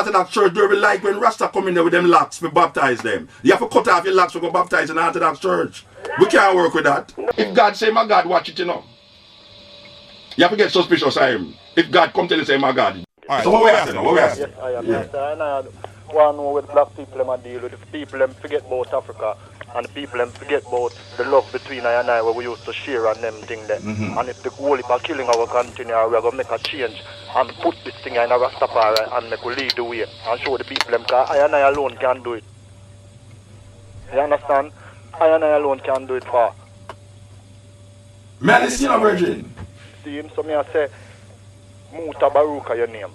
Orthodox church, they will like when Rasta come in there with them locks to baptize them. You have to cut off your locks to go baptize in the Orthodox church. We can't work with that. If God say, my God, watch it, you know. You have to get suspicious of him. If God come tell you, say, my God. Right. So what we asking now? What we asking? Yes, I am. Yeah. Yes, and I want to know with black people them deal with the people them forget about Africa and the people them forget about the love between I and I where we used to share and them thing there. And if the whole heap of killing our continue, we are going to make a change and put this thing in a Rastafari and make we lead the way and show the people them because I and I alone can do it. You understand? I and I alone can do it for. May I listen, Virgin? See him, so me I say, Mutabaruka your name.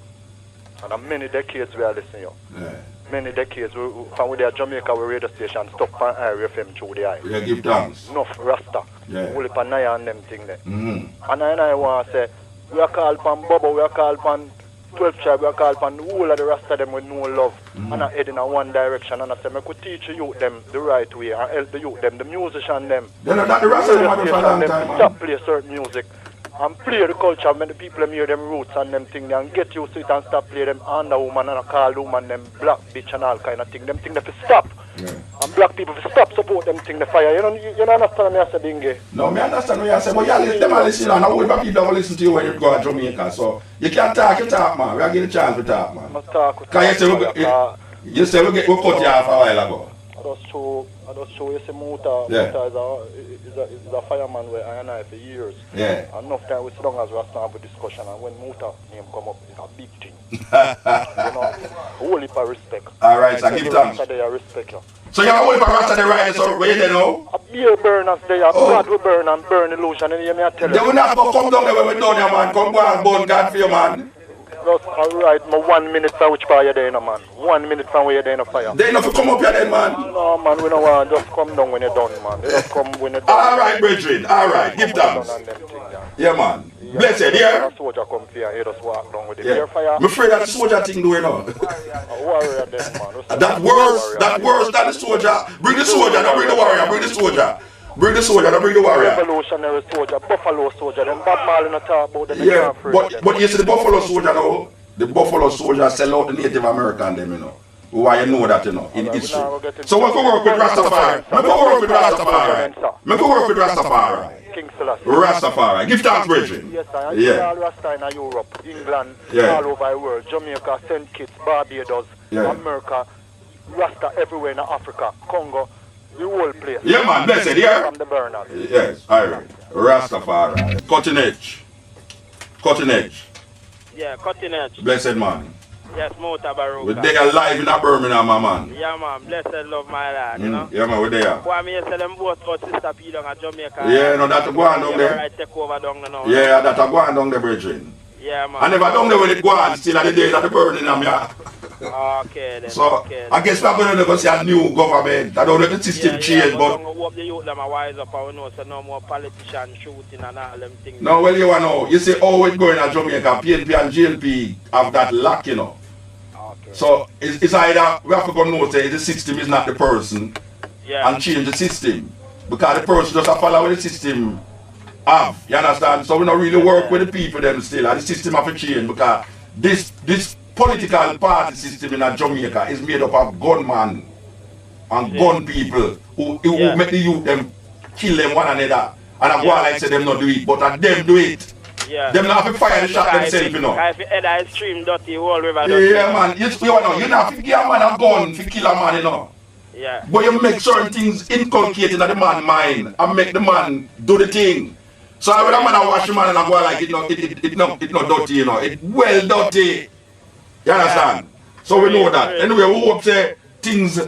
And many decades we are listening you. Yeah. Many decades from with the Jamaica radio station stop on Area FM through the eye. Yeah, give thanks. Enough Rasta. Yeah. Only pan Naya and them thing there. And I want to say, we are called pan Bobo, we are called pan 12 tribe, we are called pan all of the Rasta them with no love. And I head in a one direction and I say, I could teach the youth them the right way and help the youth them, the musician them. They know that the Rasta them have for a long time. Stop play certain music. And play the culture, make the people them hear them roots and them thing and get used to it and stop play them under woman and a call woman, them black bitch and all kind of thing. Them thing they stop. Yeah. And black people stop support them thing the fire. You don't understand me I say Dingy? No, me understand what you say, but you them listen and all the people don't listen to you when you go to Jamaica. So you can't talk, you talk, man. We are getting a chance to talk, man. You say we cut you off a while ago. I just show you some Muta. Yeah. Muta is a fireman where I and I for years. Yeah. And enough time we sit down as Rasta have a discussion and when Muta name come up, it's a big thing. You know, whole heap of respect. Alright, so give thanks. They respect you. So you have a whole heap of Rasta there right so where you know? A beer burners there, God will burn and burn illusion and you hear me tell you. They will not come down there when we done here man, come go and burn God for you man. Alright, my 1 minute from which part you're there, no, man. 1 minute from where you're there, no fire. They enough to come up here then, man. No, man, we don't want just come down when you're done, man. They just come when you're done. Alright, brethren, alright, give thanks. Yeah, man. Yeah. Blessed, yeah? A soldier come here, he just walk down with the beer fire. I'm afraid that the soldier thing doing now. A warrior then, man. That worse than the soldier. Bring the soldier, don't bring the warrior, bring the soldier. Bring the soldier, don't bring the warrior. Revolutionary soldier, buffalo soldier, them Bob Marley not talk about them. Yeah, but you see the buffalo soldier now, the buffalo soldier sell out the Native American them, you know. Why you know that, you know, in history. So we can work with Rastafari. We can work with Rastafari. We can work with Rastafari. King Selassie. Rastafari. Give thanks, brethren. Yes, I see all Rasta in Europe, England, all over the world, Jamaica, St. Kitts, Barbados, America, Rasta everywhere in Africa, Congo. The whole place. Yeah, man, blessed, yeah? From the burners. Yes, alright. Rastafari. Cutting edge. Cutting edge. Yeah, cutting edge. Blessed man. Yes, Mutabaruka. We're there live in Birmingham, my man. Yeah, man, blessed love my lad, you know? Yeah, man, we're there. Why me tell them both about Sister P down at Jamaica? Yeah, no, that's go on down there. Right, take over down there now. Yeah, that's go on down there, brethren. Yeah, man. I never down there when it go on, still at the days of the Birmingham, yeah. Okay then. So okay, I guess we're going to see a new government. I don't know if the system change, but hope the youth them are wise up and we know so no more politicians shooting and all them things. No, well you know, you see how it's going at Jamaica, PNP and GLP have that lack, you know. Okay. So it's either we have to go know say the system is not the person and change the system. Because the person just follow the system have. You understand? So we don't really work with the people them still and the system have to change because this political party system in Jamaica is made up of gunmen and gun people who make the youth them kill them one another. And I go like say them not do it, but them do it. Yeah. Them not have to fire the shot themselves, you know. If head I stream dirty whole river. Yeah, man. You know, you not have to give a man a gun to kill a man, you know. Yeah. But you make certain things inculcated in the man's mind and make the man do the thing. So when a man wash the man and I go like it not dirty, you know. It's well dirty. You understand? So we know that. Anyway, we hope say things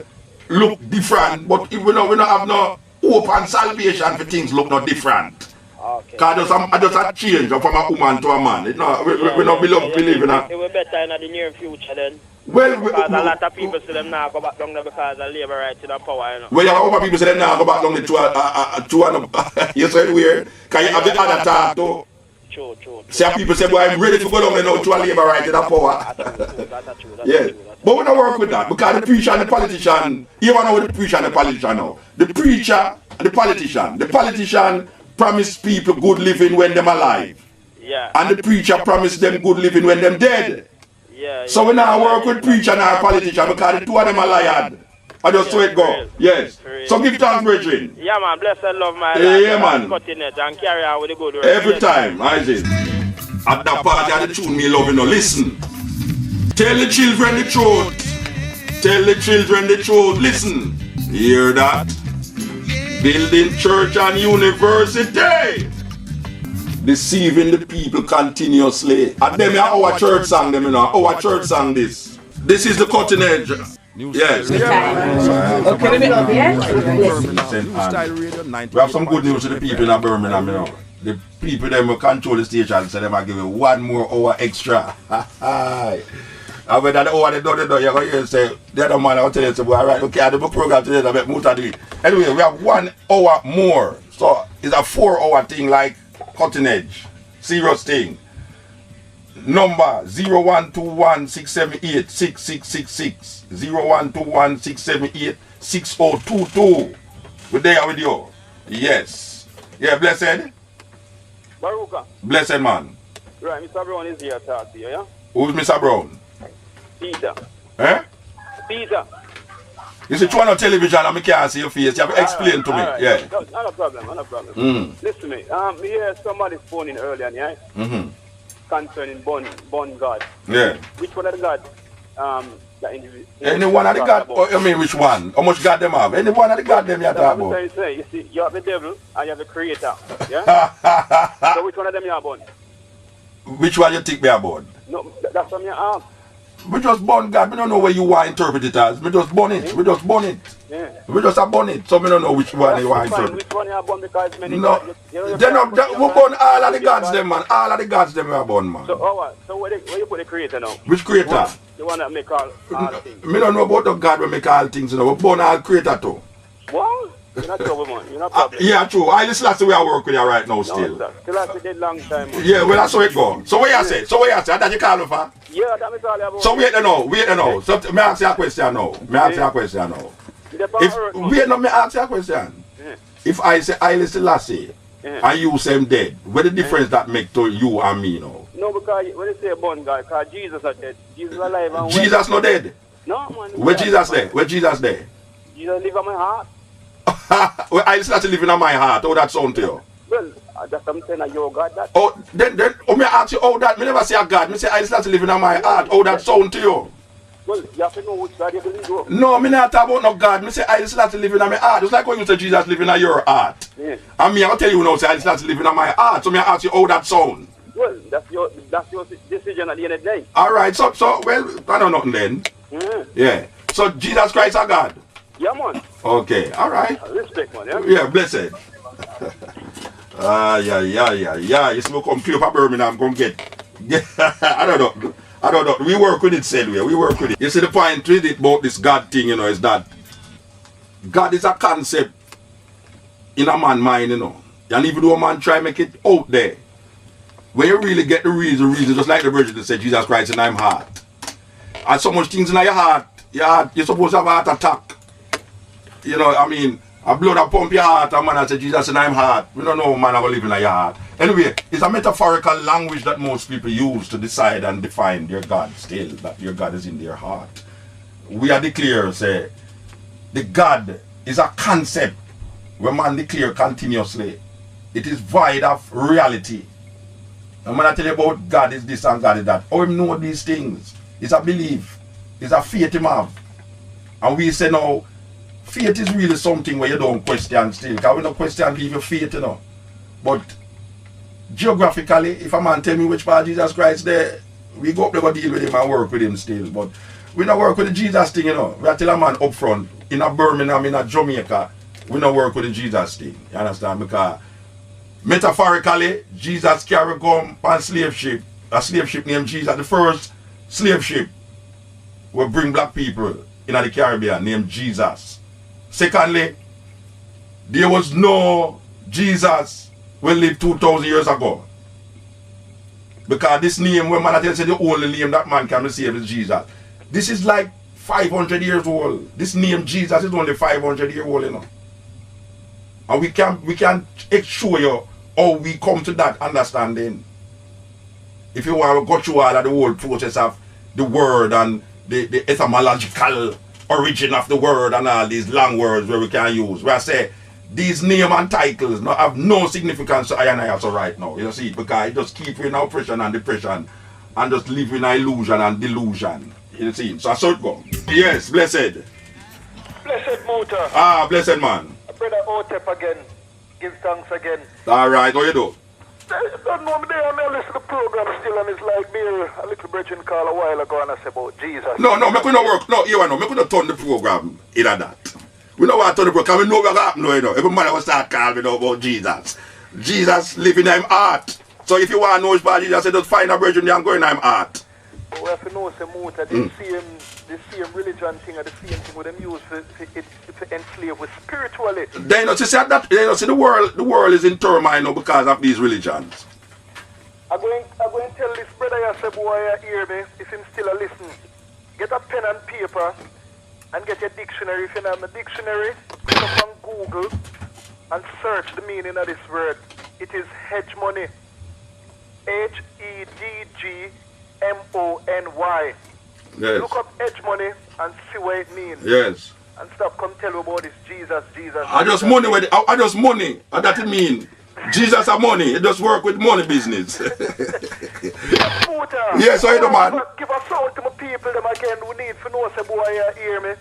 look different, but if we don't have no hope and salvation for things look not different. Okay. Because I just a change from a woman to a man. We don't believe in that. It will be better in the near future then. Well, because a lot of people say them now go back down there because of labor rights in the power, you know. Well, a lot of people say them now go back down there to you say it weird. Because you have the other talk too. True. See, people say, boy, I'm ready to go down there now to a labor right in the power. That's true. Yeah. But we don't work with that because the preacher and the politician, you know what the preacher and the politician now. The preacher and the politician promise people good living when them alive. Yeah. And the preacher promise them good living when them dead. Yeah. So we now work with preacher and our politician because the two of them are liars. I just saw it go. Yes. So give thanks, brethren. Yeah, man. Bless and love, my yeah, man. Cutting it and carry on with the good work. Every time, Isaac. At that party, I tune me love, you know. Listen. Tell the children the truth. Tell the children the truth. Listen. Hear that? Building church and university. Deceiving the people continuously. And them are our church song, them, you know. Our church song this. This is the cutting edge. Yes. We have some good news to the people in Birmingham, you know. The people them will control the station, so they might give you 1 more hour extra. And when that hour they done, you're going to hear say, the other man will tell you, say, well, all right, okay, I do my program today, I bet Muta do it. Anyway, we have 1 hour more. So it's a 4-hour thing like cutting edge. Serious thing. Number 0121-678-6666. 0121-678-6022. We're there with you. Yes. Yeah, blessed. Baruka. Blessed man. Right, Mr. Brown is here to talk to you, yeah? Who's Mr. Brown? Peter. Eh? Peter. You see, you on television and I can't see your face. You have to explain to me. Right. Yeah. No, not a problem, not a problem. Listen to me. Me hear somebody phoning earlier, yeah? Concerning born God. Yeah. Which one of the God? Any one of the God? Oh, I mean, which one? How much God them have? Any one of the God them you talk about? You see, you have the devil and you have the creator. Yeah? So which one of them you are born? Which one you think me about? No, that's what you ask. We just born God. We don't know where you want to interpret it as. We just born it. We just born it. Yeah. We just are born it. So we don't know which one you want to interpret. Which one you are born because many No. They not, we born all of the gods them, man. All of the gods them we are born, man. So what? So where you put the creator now? Which creator? The one that make all things. Me don't know about the God we make all things, you know. We born all creator too. What? You're not trouble, man. You're not problem. Yeah, true. I listen to the way I work with you right now still. No, still have to take long time, man. Yeah, well that's how it go. So what you say? So what you say? That you call me for? Yeah, that is all about. So wait now. So me ask you a question now. If wait no, me ask you a question. If I say I listen Lassie and you say I'm dead, what the difference that make to you and me now? No, because when you say born God, because Jesus is dead. Jesus is alive and Jesus not dead. No, man. Where Jesus there? Where Jesus there? Jesus live in my heart. Well, I start living in my heart. How that sound to you? Well, that's what I'm saying. You're God. That. Oh, then, me ask you how that. Me never say a God. Me say I start living in my heart. How that sound to you? Well, you have to know which God you believe in. No, me not talk about no God. Me say I start living in my heart. It's like when you say Jesus living in your heart. Yeah. And me, I'll tell you now, say I start living in my heart. So me ask you how that sound. Well, that's your decision at the end of the day. All right. So well, I know nothing then. Yeah. So Jesus Christ a God. Yeah, man. Okay. All right. Respect, man. Yeah. Yeah. Blessed. Yeah. You see, we come clear for Birmingham. Come get. I don't know. We work with it, Selway. We work with it. You see, the point with it about this God thing, you know, is that God is a concept in a man's mind, you know. And even though a man try to make it out there, when you really get the reason, just like the Virgin said, Jesus Christ in I'm heart. And so much things in your heart, you're supposed to have a heart attack. You know, I mean, a blood that pump your heart, and man I say, Jesus in I'm heart. We don't know man will live in your heart. Anyway, it's a metaphorical language that most people use to decide and define their God still, that your God is in their heart. We are declare, say, the God is a concept where man declare continuously. It is void of reality. And when I tell you about God is this and God is that, how him know these things? It's a belief. It's a faith him have. And we say now, faith is really something where you don't question still. Because we don't question people faith, you know. But geographically, if a man tell me which part Jesus Christ there, we go up there go deal with him and work with him still. But we don't work with the Jesus thing, you know. We tell a man up front, in a Birmingham, in a Jamaica, we don't work with the Jesus thing. You understand? Because metaphorically, Jesus carry come on slave ship. A slave ship named Jesus. The first slave ship will bring black people in the Caribbean named Jesus. Secondly, there was no Jesus who lived 2,000 years ago. Because this name, when man said the only name that man can receive is Jesus. This is like 500 years old. This name Jesus is only 500 years old, you know. And we can show you how we come to that understanding. If you want to go through all of the whole process of the word and the etymological origin of the word and all these long words where we can use. Where I say these name and titles have no significance to I and I also right now. You see, because it just keep you in oppression and depression and just live in illusion and delusion. You see, so it go. Yes, blessed. Blessed Muta. Ah, blessed man. Brother Otep again. Give thanks again. Alright, how you do? I don't know, I listen to the program still, and it's like me, a little brethren call a while ago and I say about Jesus. No, we could not work. No, you know, we could not turn the program in that. We don't want to turn the program. We know what's happening, you know. Every man will start calling me about Jesus. Jesus living in his heart. So if you want to know about Jesus, just find a brethren and go in his heart. But we have to know, Muta, the same religion thing or the same thing with them use to enslave with spiritually. They know, see the world is in turmoil now because of these religions. I'm going to tell this brother, I say, boy, you hear me, if him still a listen, get a pen and paper and get your dictionary. If you have a dictionary, go up on Google and search the meaning of this word. It is hegemony. Hegemony. Yes. Look up hegemony and see what it means. Yes. And stop come tell you about this Jesus. I just money with it. I just money. And that it mean. Jesus have money. It just work with money business. Yes, I do, man. Give a sound to my people them again. We need to know, say, boy, you hear me.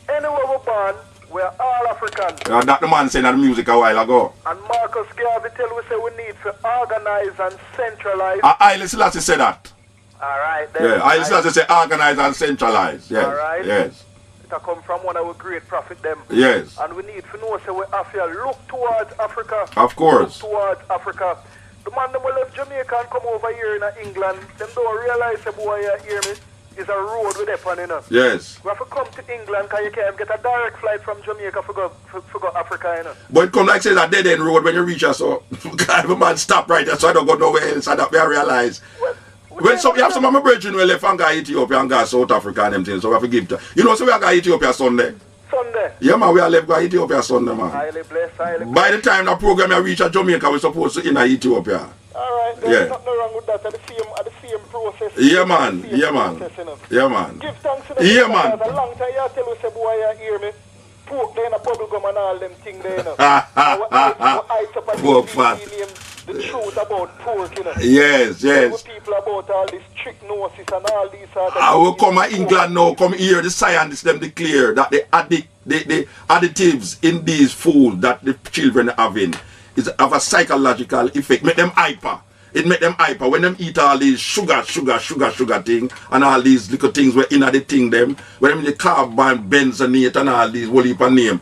Anywhere we're born, we're all Africans. Yeah, that the man saying that music a while ago. And Marcus Garvey tell we say we need to organize and centralize. Haile Selassie said that. Alright then. Yeah, Haile Selassie say organize and centralize. Yes. Alright. Yes. It come from one of our great prophet them. Yes. And we need to know, say, we have to look towards Africa. Of course. Look towards Africa. The man that will left Jamaica and come over here in England, them don't realize, say, boy, you hear me, is a road with them on, you know. Yes. We have to come to England because you can't get a direct flight from Jamaica for go Africa, you know. But it come like say that dead end road when you reach us, so God, the man stop right there, so I don't go nowhere else, and that I realize. When you have some of my brethren who left and go Ethiopia and go South Africa and them things, so we have to give to. You know, so we are going to Ethiopia Sunday. Sunday? Yeah, man, we are left go Ethiopia Sunday, man. Highly blessed, highly blessed. By the time the program I reach Jamaica, we're supposed to in Ethiopia. Alright, there's nothing wrong with that. At the same process. Yeah, man. Yeah, man. Process, you know. Yeah, man. Give thanks to the yeah, man. A long time you tell us, say, boy, you hear me. Pork there in a bubble gum and all them things there, you know. Pork fat. The truth about pork, you know. Yes, yes. People about all this trichnosis and all these I will come to England now, come here, the scientists them declare that the additives in these food that the children are having is have a psychological effect, make them hyper. It make them hyper when them eat all these sugar thing and all these little things where in the thing them, when them the carbon, benzonate and all these whole heap of name.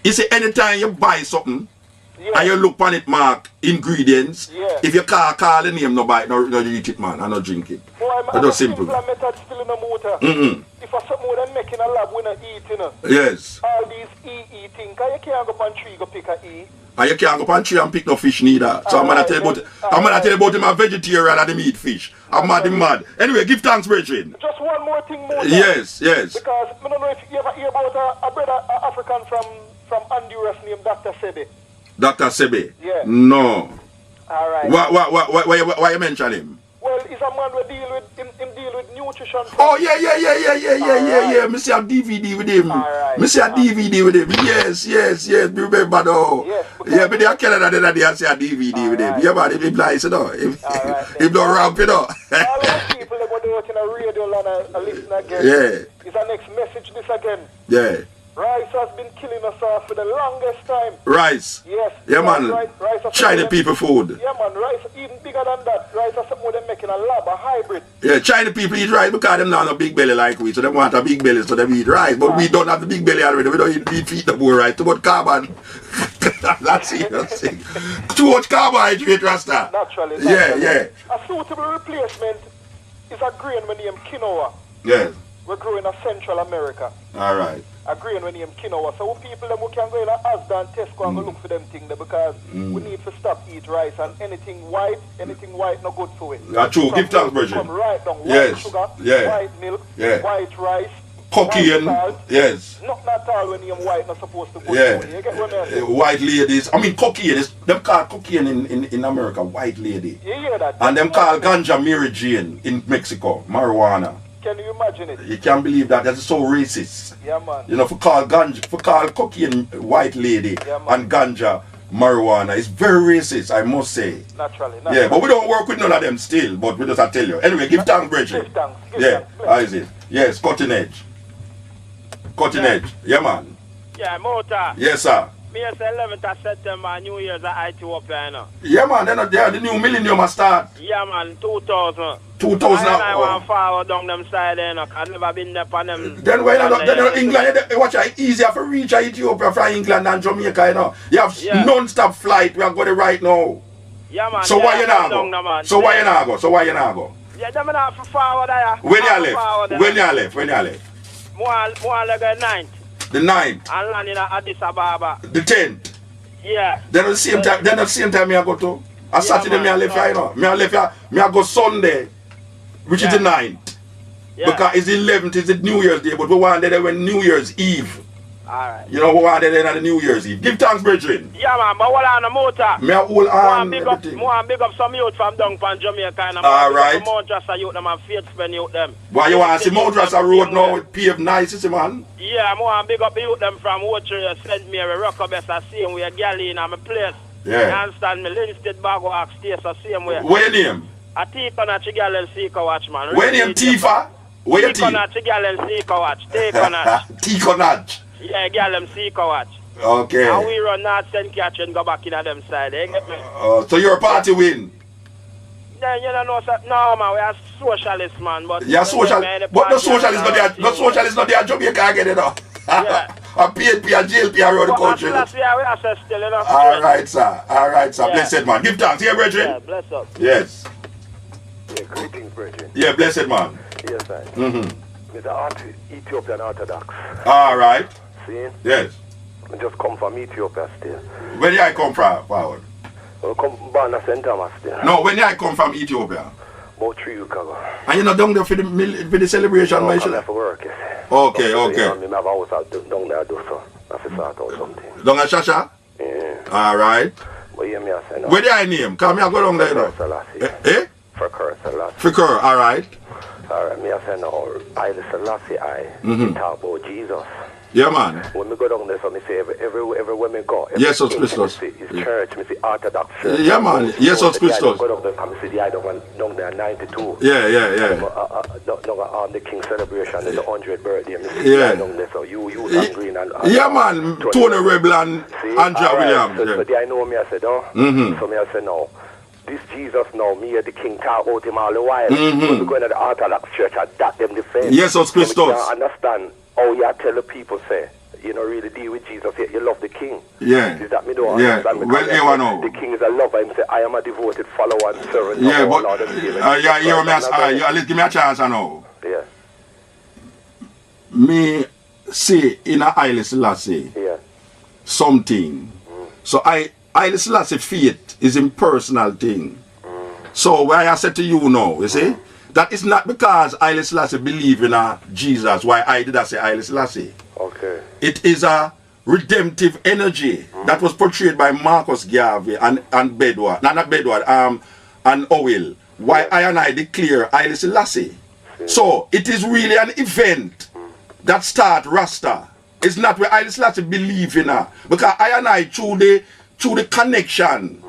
You see, anytime you buy something, and you look on it mark ingredients. If you call the name, no buy it, no eat it, man, and no drink it. That's just simple. If I something more than making a lab, we not eat, you know. Yes. All these E things, you can't go on tree go pick a E. And you can't go on tree and pick no fish neither. So I'm gonna tell you about him a vegetarian and him eat fish. I'm mad. Anyway, give thanks, brethren. Just one more thing more. Yes. Because I don't know if you ever hear about a brother African from Honduras named Dr. Sebe. Dr. Sebe? Yeah. No. Alright. Why you mention him? Well, he's a man who deal with nutrition. Oh, yeah. Me see a DVD with him. Alright. Me see a DVD with him. Yes. Me remember though. Yes. Yeah, but they are Canada then they see a DVD with him. Yeah, man, he blind, you know. He blow ramp, you know. All those people that go out in a radio and a listen again. Yeah. Is our next message this again. Yeah. Rice has been killing us off for the longest time. Rice? Yes. Yeah, man. Rice Chinese people food. Yeah, man. Rice, even bigger than that. Rice is something they're making a lab, a hybrid. Yeah, Chinese people eat rice because them not a big belly like we. So they want a big belly, so they eat rice. But we don't have the big belly already. We don't eat feed the more rice. Too much carbon. That's it. Too much carbohydrate, Rasta. Naturally. Yeah. A suitable replacement is a grain named quinoa. Yes. We grow in Central America. All right. A grain named quinoa. So people them who can go in Asda and Tesco and go look for them things there because we need to stop eat rice and anything white no good for it. That's true. Give thanks, Bridget. Come right down. Yes. White sugar, white milk, white rice, cocaine. white salt. Yes. Not all when you're white not supposed to go. Yeah. You get what I'm saying? White ladies. I mean cocaine. Them call cocaine in America white lady. You hear that? And them call ganja Mary Jane in Mexico. Marijuana. Can you imagine it? You can't believe that. That's so racist. Yeah, man. You know, for call cocaine white lady and ganja marijuana is very racist, I must say. Naturally. Yeah, but we don't work with none of them still, but we just I tell you. Anyway, give thanks, Bridget. Give thanks. How is it? Yes, cutting edge. Cutting edge. Yeah, man. Yeah, Motor. Yes, sir. Me say 11th of September, New Year's at Ethiopia, you know. Yeah, man. The new millennium will start. Yeah, man, 2000. 2000. I want to follow down them side, you know, I've never been there for them. Then when England, watch it easier for reach Ethiopia from England than Jamaica, you know. You have non-stop flight. We are going right now. Yeah, man. So why you not go? Why you not go? Yeah, them not for forward there. When you left? More like the 9th. The 9th. And land in Addis Ababa. The 10th. Yeah. Then at the same time, me I go to. Saturday, me I left here, you know. Me I go Sunday, which is the 9th. Yeah. Because it's the 11th, it's the New Year's Day, but we want there when New Year's Eve. Alright. You know, we want there on the New Year's Eve. Give thanks, brethren. Yeah, man, but what on the motor? Me I hold on everything. More big up some youth from down from Jamaica. And alright. Mount Rasta youth them and faith spend youth them. Why you want to see Mount Rasta Road now with paved nice, is it, man? Yeah, more big up youth them from Woodtree, St. Mary, Rockabess, same way, Galley in my place. Yeah. You understand me? Linstead, Bago, Axe, the same way. What your name? A Tifa na Chigal and Seeker Watch, man. What your name, Tifa? What your Tifa na Chigal and Seeker Watch. Tikonach. Yeah, girl, them Seeker Watch. Okay. And we run North St. Catherine and go back in at them side, you get me? So your party win? Then you don't know, no man, we are socialists, man. But yeah, socialist. But the socialist not there. Jamaica again, you know. Yeah. A PNP and JLP around the country. Alright, sir. Yeah. Blessed man. Give thanks. Here, brethren. Yeah, bless up. Yes. Yeah, greetings, brethren. Yeah, blessed man. Yes, sir. Mr. Ethiopian Orthodox. Alright. See? Yes. I just come from Ethiopia still. Where did I come from, forward? I come from St. Thomas still. No, when did I come from Ethiopia? About 3 weeks ago. And you're not down there for the celebration, no, I'm there for work, yes. Okay. You know, I have a house down there, do so. I have to sort out something. Down at Shasha? Yeah. Alright. But yeah, me I say no. Where did I name? Come here, go down there now. Eh? For Selassie. Fikr, alright. Alright, me I say no. I the Selassie, talk about Jesus. Yeah, man. When we go down there, so me say every when we go. Yes, Christos. It's church, me say Orthodox church. Yeah, man. Yes, Christos. Go down there, and me see the idol down there 92. Yeah. The King celebration, the 100th birthday. Me see yeah. down there, so you and Green and yeah, man. Tony Rebel and Andrea Williams. So I know me, I said, oh. So me I said, no. This Jesus now, me and the King talk about him all the while. When we go into the Orthodox church, I that them defend. Yes, Christos. So I understand. Oh, yeah, tell the people, say, you know, really deal with Jesus, you love the King. Yeah. Is that me don't understand? Well, you know. The King is a lover. Him say, I am a devoted follower and servant. Yeah, but, give me a chance, I know. Yeah. Me say in a Haile Selassie something. So Haile Selassie faith is impersonal thing. So why I said to you now, you see? That is not because Haile Selassie believe in a Jesus, why I did I say Haile Selassie. Okay. It is a redemptive energy that was portrayed by Marcus Garvey and Bedward, not Bedward, and Owell. Why I and I declare Haile Selassie. So it is really an event that start Rasta. It's not where Haile Selassie believe in her. Because I and I through the connection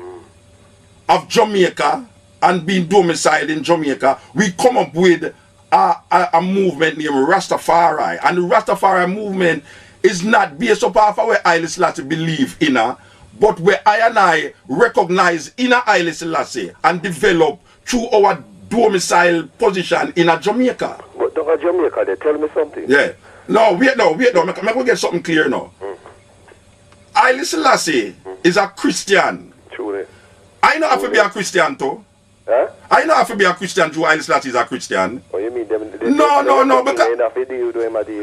of Jamaica and being domiciled in Jamaica, we come up with a movement named Rastafari. And the Rastafari movement is not based upon where Haile Selassie believe in her, but where I and I recognize inner Haile Selassie and develop through our domicile position in a Jamaica. But don't Jamaica, they tell me something. Yeah. No, wait now. Let me get something clear now. Haile Selassie is a Christian. Truly. I know have to be a Christian too. Huh? I know have to be a Christian too. Haile Selassie is a Christian. Oh, you mean them? No. Because,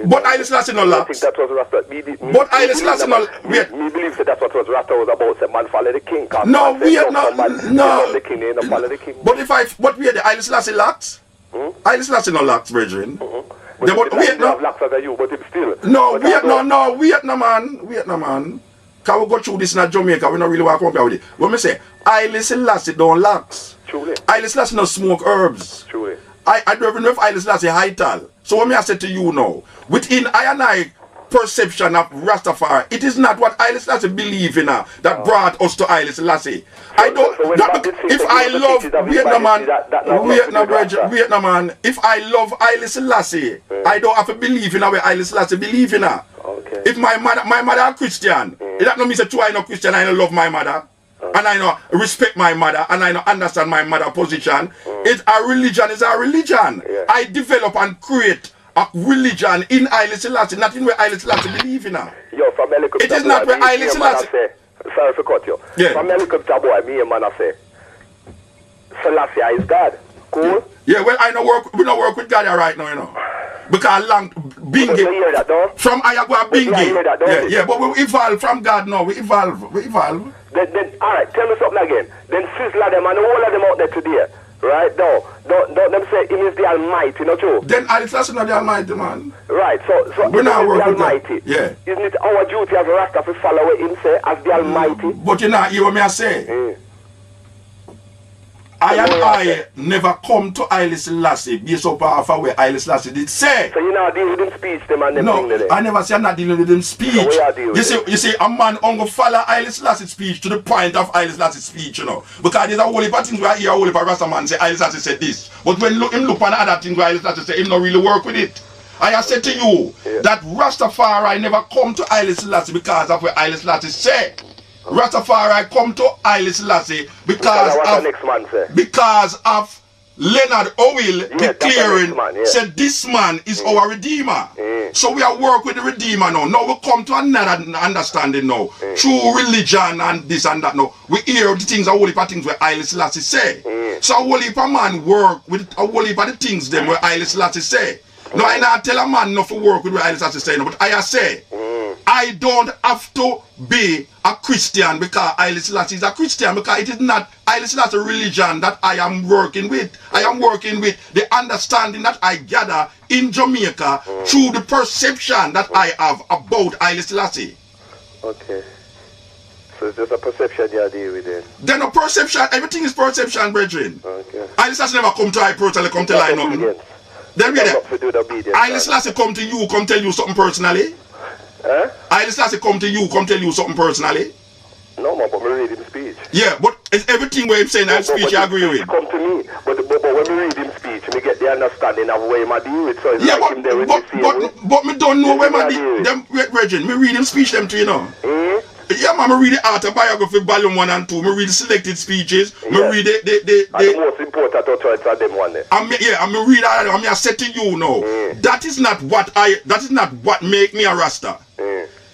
but Haile Selassie no lax. I think that was Rasta. But Haile Selassie no. Wait. Me believe that that's what was Rasta was about. Say man follow the king. No, wait, no. The king, they don't follow the king. But but we are the Haile Selassie lax. Haile Selassie no lax, brethren. But wait, no. Lax as you, but it's still. No, wait, no, man. Can we go through this in Jamaica? We don't really want to compare with it. When we say Haile Selassie don't lax. Truly. Haile Selassie don't smoke herbs. Truly. I don't even know if Haile Selassie high tal. So what me I say to you now, within I and I perception of Rastafari, it is not what Haile Selassie believe in that brought us to Haile Selassie. I don't. If I love Vietnam, if I love Haile Selassie, I don't have to believe in how Haile Selassie believe in her. Okay. If my mother a Christian, it that no mean say true I no Christian, I no love my mother. And I know respect my mother, and I know understand my mother position. It's a religion, is a religion. Yeah. I develop and create a religion in Haile Selassie, not in where Haile Selassie believe in her. Yo, from it is not where Haile Selassie. Sorry for cut you. Yeah. From helicopter boy, me and man I say, Selassie is God. Cool? Yeah, well I know we don't work with God right now, you know. Because long Bingy. You hear that, though? From Ayagua Bingy. Yeah, but we evolve from God now. We evolve. Then alright, tell me something again. Then Sizzler them and all of them out there today. Right now. Don't them say him is the Almighty, not true? Then Haile Selassie not the Almighty, man. Right, so we're not working the Almighty. Yeah. Isn't it our duty as a Rasta to follow what him say as the Almighty? But you know, hear what me I say? I never come to Haile Selassie based upon where Haile Selassie did say. So you not deal with him speech them and them no, thing there? I never say I'm not dealing with him speech. So where deal with you see, a man only follow Haile Selassie's speech to the point of Haile Selassie's speech, you know. Because there's a whole heap of things where I hear a whole heap of Rasta man say Haile Selassie said this. But when him look on other things where Haile Selassie say him not really work with it. I have said to you that Rastafari never come to Haile Selassie because of what Haile Selassie say. Rastafari come to Haile Selassie because of Leonard Owil declaring said this man is our redeemer. So we are work with the redeemer now. Now we come to another understanding now. True religion and this and that now. We hear the things, a whole heap of things where Haile Selassie say. So a whole heap of man work with a whole heap of the things them where Haile Selassie say. No, I not tell a man not to work with what Haile Selassie say, no, but I say I don't have to be a Christian because Haile Selassie is a Christian, because it is not Haile Selassie religion that I am working with. I am working with the understanding that I gather in Jamaica through the perception that I have about Haile Selassie. Okay. So it's just a perception you deal with it. Then a perception, everything is perception, brethren. Okay. Haile Selassie never come to I personally come tell I nothing. Then Haile Selassie come to you, come tell you something personally. Haile Selassie come to you, come tell you something personally. No man, but we read him speech. Yeah, but it's everything where him saying that speech you agree with. Come to me, but when we read him speech, we get the understanding of where I deal with. So it's like him there with but me don't know where I deal them. Regin, me read him speech them to you know. Yeah, man, I read the autobiography volume 1 and 2. I read the selected speeches. I read the most important authorities are them one there. I read that. I say to you now, that is not what make me a Rasta.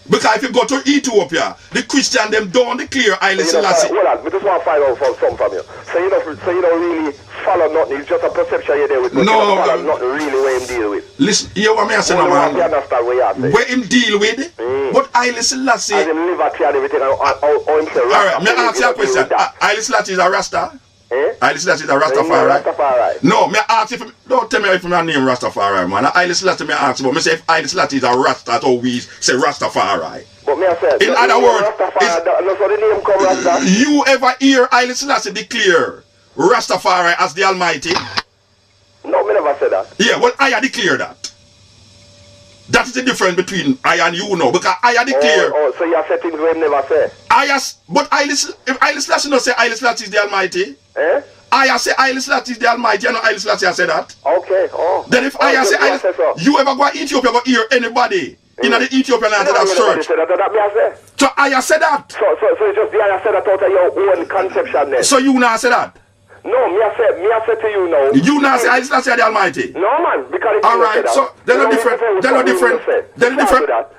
Because if you go to Ethiopia, the Christian them don't declare Haile Selassie. Hold on, I just want to find out something from you. So you don't really follow nothing. It's just a perception you're there with. But you don't follow nothing really where him deal with. Listen, hear what me I say, man. You understand what you say. Where him deal with, but Haile Selassie. And him liberty and everything. All right, me ask you a question. Haile Selassie is a Rasta? Haile Selassie is a Rastafari. No, me ask if don't tell me if my name Rastafari, man. Haile Selassie me ask, but me say if Haile Selassie is a Rasta, that's how we say Rastafari. But me I say, in other words, you ever hear Haile Selassie declare Rastafari as the Almighty? No, me never said that. Yeah, well I declare that. That is the difference between I and you now, because I declare. So you have said things we never say. But if Haile Selassie no say Haile Selassie is the Almighty. I say Haile Selassie is the Almighty, you know Haile Selassie say that. Okay, Then if I say Haile Selassie, you ever go to Ethiopia go hear anybody in the Ethiopian Orthodox Church? So I say that. So it's just the I said that out of your own conception then. So you now say that? No, me I say to you now. You now say Haile Selassie is the Almighty? No man, because alright, so they're not different. They're not different.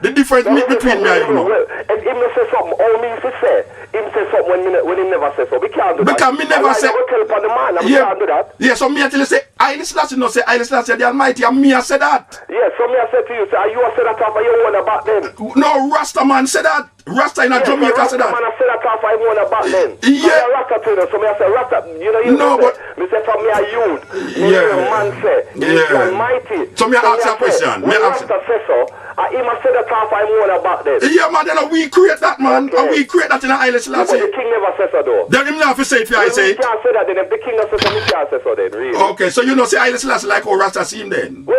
The difference between me and you know. If him say something, all me if he say, him say something when he never say so. We can't do that. Because me never say. Can't do that. Yeah, so me I tell you say Haile Selassie no say Haile Selassie the Almighty, and me I say that. Yeah, so me I say to you, you say that off of your own about them. No, Rasta man say that. Rasta in Jamaica say that. Man I say that talk for him back then. Yeah. Rasta to you, so me I say Rasta, you know, you no, say, but me say from me a youth, yeah. man say, yeah. almighty. So me ask you a question. When Rasta say so, he must say the talk for him back then. Yeah, man, then we create that, man. Okay. And we create that in the Isle Selassie. But the king never says so, though. Then him not have to say it for I say it. You can't say that then. If the king doesn't say so, you can't say so then, really. Okay, so you know say Isle Selassie like how Rasta see him then? Well,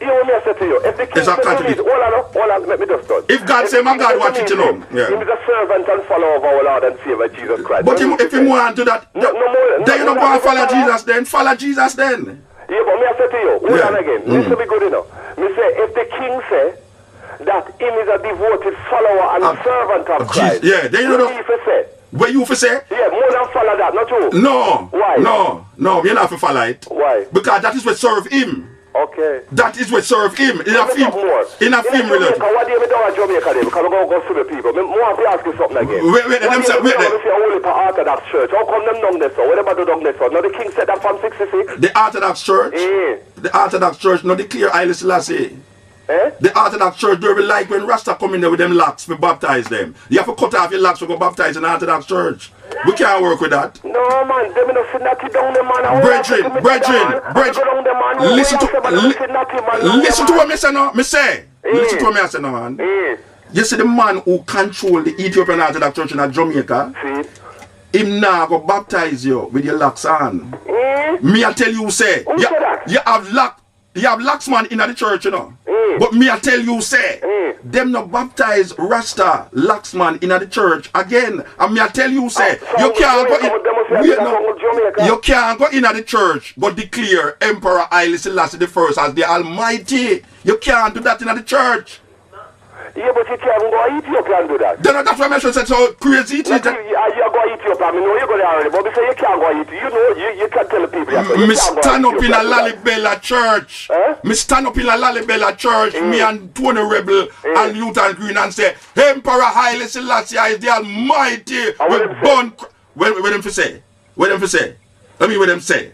you know me I say to you. If the king says so, hold on, let me just start. If God say, my God, watch it, you know. Yeah. He is a servant and follower of our Lord and Savior, Jesus Christ. But if he want to do that, then you don't go and follow Jesus then. Follow Jesus then. Yeah, but me I say to you, hold on again. Listen me good enough. Me say, if the king say that him is a devoted follower and servant of Christ. Yeah, then you know. What you for say? Yeah, more than follow that, not true. No. Why? No, you're not for follow it. Why? Because that is what serve him. Okay. That is what serve him. In a film related. What do you mean about Jamaica then? Because I'm going to go to the people. More have to ask you something again. Wait, them say, wait. The Orthodox Church. How come them done this? What about the done this? Now the king said that from 66. The Orthodox Church? The Orthodox Church, no declare Haile Selassie. The Orthodox Church, they will like when Rasta come in there with them locks to baptize them. You have to cut off your locks to go baptize in the Orthodox Church. We can't work with that. No, man. Them not sitting that down the man. Brethren. Listen to what me say now. Listen to what me say now, man. You see the man who control the Ethiopian Orthodox Church in Jamaica, him now go baptize you with your locks on. Me I tell you, say, you have laxman in the church, you know. But me I tell you, say, them not baptize Rasta laxman in the church again. And me I tell you, say, you can't go in. You can't go in the church but declare Emperor Haile Selassie I as the Almighty. You can't do that in the church. Yeah, but you can't go to Ethiopia and do that. Then that's why I said so crazy. You go to Ethiopia, I know you go there already, but before you can't go to Ethiopia, you know, you can't tell the people. Me stand up in a Lalibela church. Me stand up in a Lalibela church, me and Tony Rebel and Newton Green and say, Emperor Haile Selassie is the Almighty. What them for say? What them for say? Let me what them say.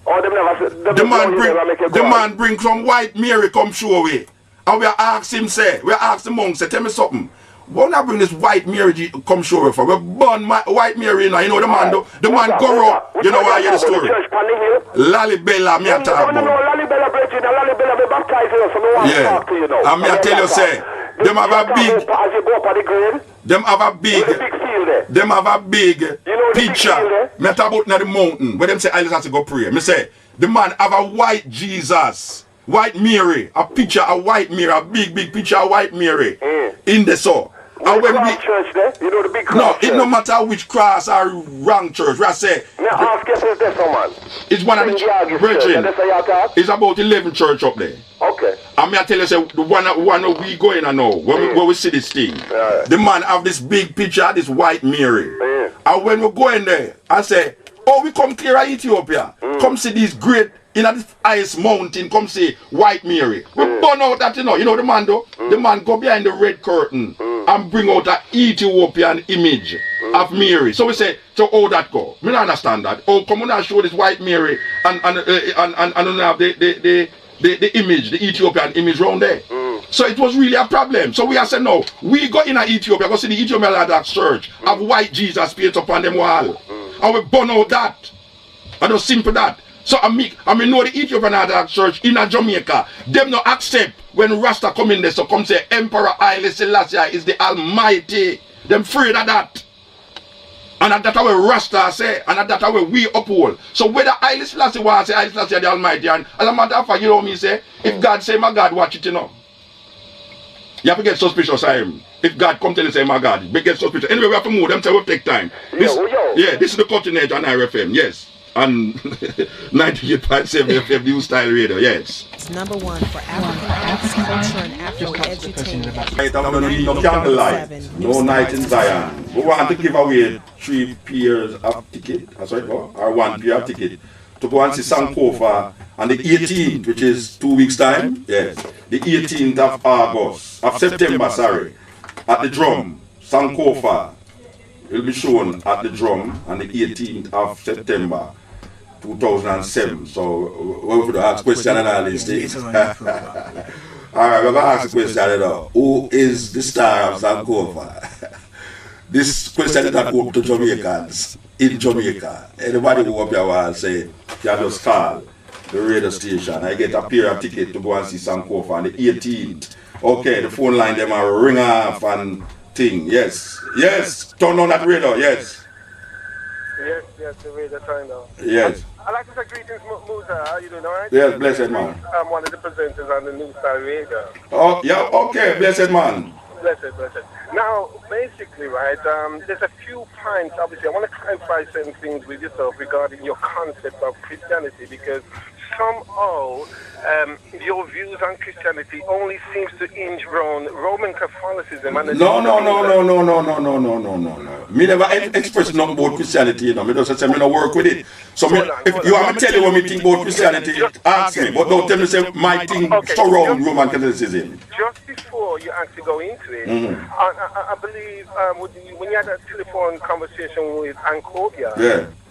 Oh, them never, the man bring some white Mary come show away. And we ask him, we ask the monk, tell me something. Why not bring this white Mary come show her for? We burn my white Mary, you know the man go up. You know why I hear the story? Lalibela, me a talk about. Lalibela, Bridget, Lalibela, we baptize you, so we want to talk to you now. And me a tell you, say, them have a big, as you go up at the grade, them have a big picture. Me a talk about the mountain, where them say, I just have to go pray. Me say, the man have a white Jesus. White Mary, a picture of white Mary, a big picture of white Mary in the soul. And when we church there, you know the big cross. No, it no matter which cross or wrong church. I say. Now ask yourself this, man. It's one of the brethren. It's about 11 church up there. Okay. And me I tell you, say the one we going to know when we see this thing. The man have this big picture, this white Mary. And when we go in there, I say, oh, we come clear Ethiopia. Come see these great. In this ice mountain, come see White Mary. We burn out that, you know the man though? The man go behind the red curtain and bring out an Ethiopian image of Mary. So we say, so how that go? Me don't understand that. Oh, come on and show this White Mary and have the image, the Ethiopian image around there. So it was really a problem. So we have said, no, we go in Ethiopia, go see the Ethiopian Orthodox Church, have white Jesus paint upon them wall. And we burn out that. And just simple that. So I know the Ethiopian Orthodox Church in Jamaica, them no accept when Rasta come in there, so come say Emperor Haile Selassie is the Almighty. Them afraid of that. And that's how Rasta say, and that's how we uphold. So whether Haile Selassie was say Haile Selassie the Almighty, and as a matter of fact, you know me say, if God say my God, watch it, you know. You have to get suspicious of him. If God come tell you say my God, we get suspicious. Anyway, we have to move, them say we take time. Yeah, this is the cutting edge on IRFM, yes. And 98.7 FM New Style Radio, yes. It's number one for African arts, culture, and African edutainment. Right, I'm going to need no candlelight, no night in Zion. We want to give away 3 pairs of ticket, or 1 pair of ticket, to go and see Sankofa on the 18th, which is 2 weeks' time. Yes, the 18th of September, at the Drum, Sankofa. It will be shown at the Drum on the 18th of September 2007. So we're going to ask question and all these things. Alright, we're going to ask a question. Who is the star of Sankofa? This question is not open to Jamaicans in Jamaica. Anybody who up here will say, you just call the radio station. I get a pair of ticket to go and see Sankofa on the 18th. Okay, the phone line them are ring off and thing. Yes. Yes. Turn on that radio, yes. Yes, the radio turn on. Yes. I'd like to say greetings, Musa. How you doing, all right? Yes, blessed man. I'm one of the presenters on the New Style Radio. Oh, yeah, okay, blessed man. Blessed. Now, basically, right, there's a few points, obviously, I want to clarify certain things with yourself regarding your concept of Christianity, because somehow your views on Christianity only seems to hinge around Roman Catholicism. And No. Me never express nothing about Christianity, you know. Me just say me no work with it. So if you want me tell you what me think about Christianity, ask me. But don't tell me say my thing surround Roman Catholicism. Just before you actually go into it, I believe when you had that telephone conversation with Ancobia,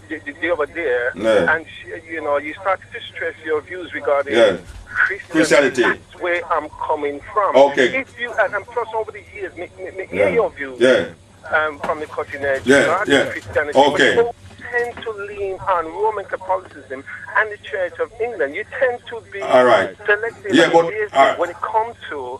the other day, and you started to stress your views regarding Christianity. That's where I'm coming from. Okay. If you and plus over the years, me hear your views from the cutting edge regarding Christianity. Okay. You tend to lean on Roman Catholicism and the Church of England. You tend to be selective when it comes to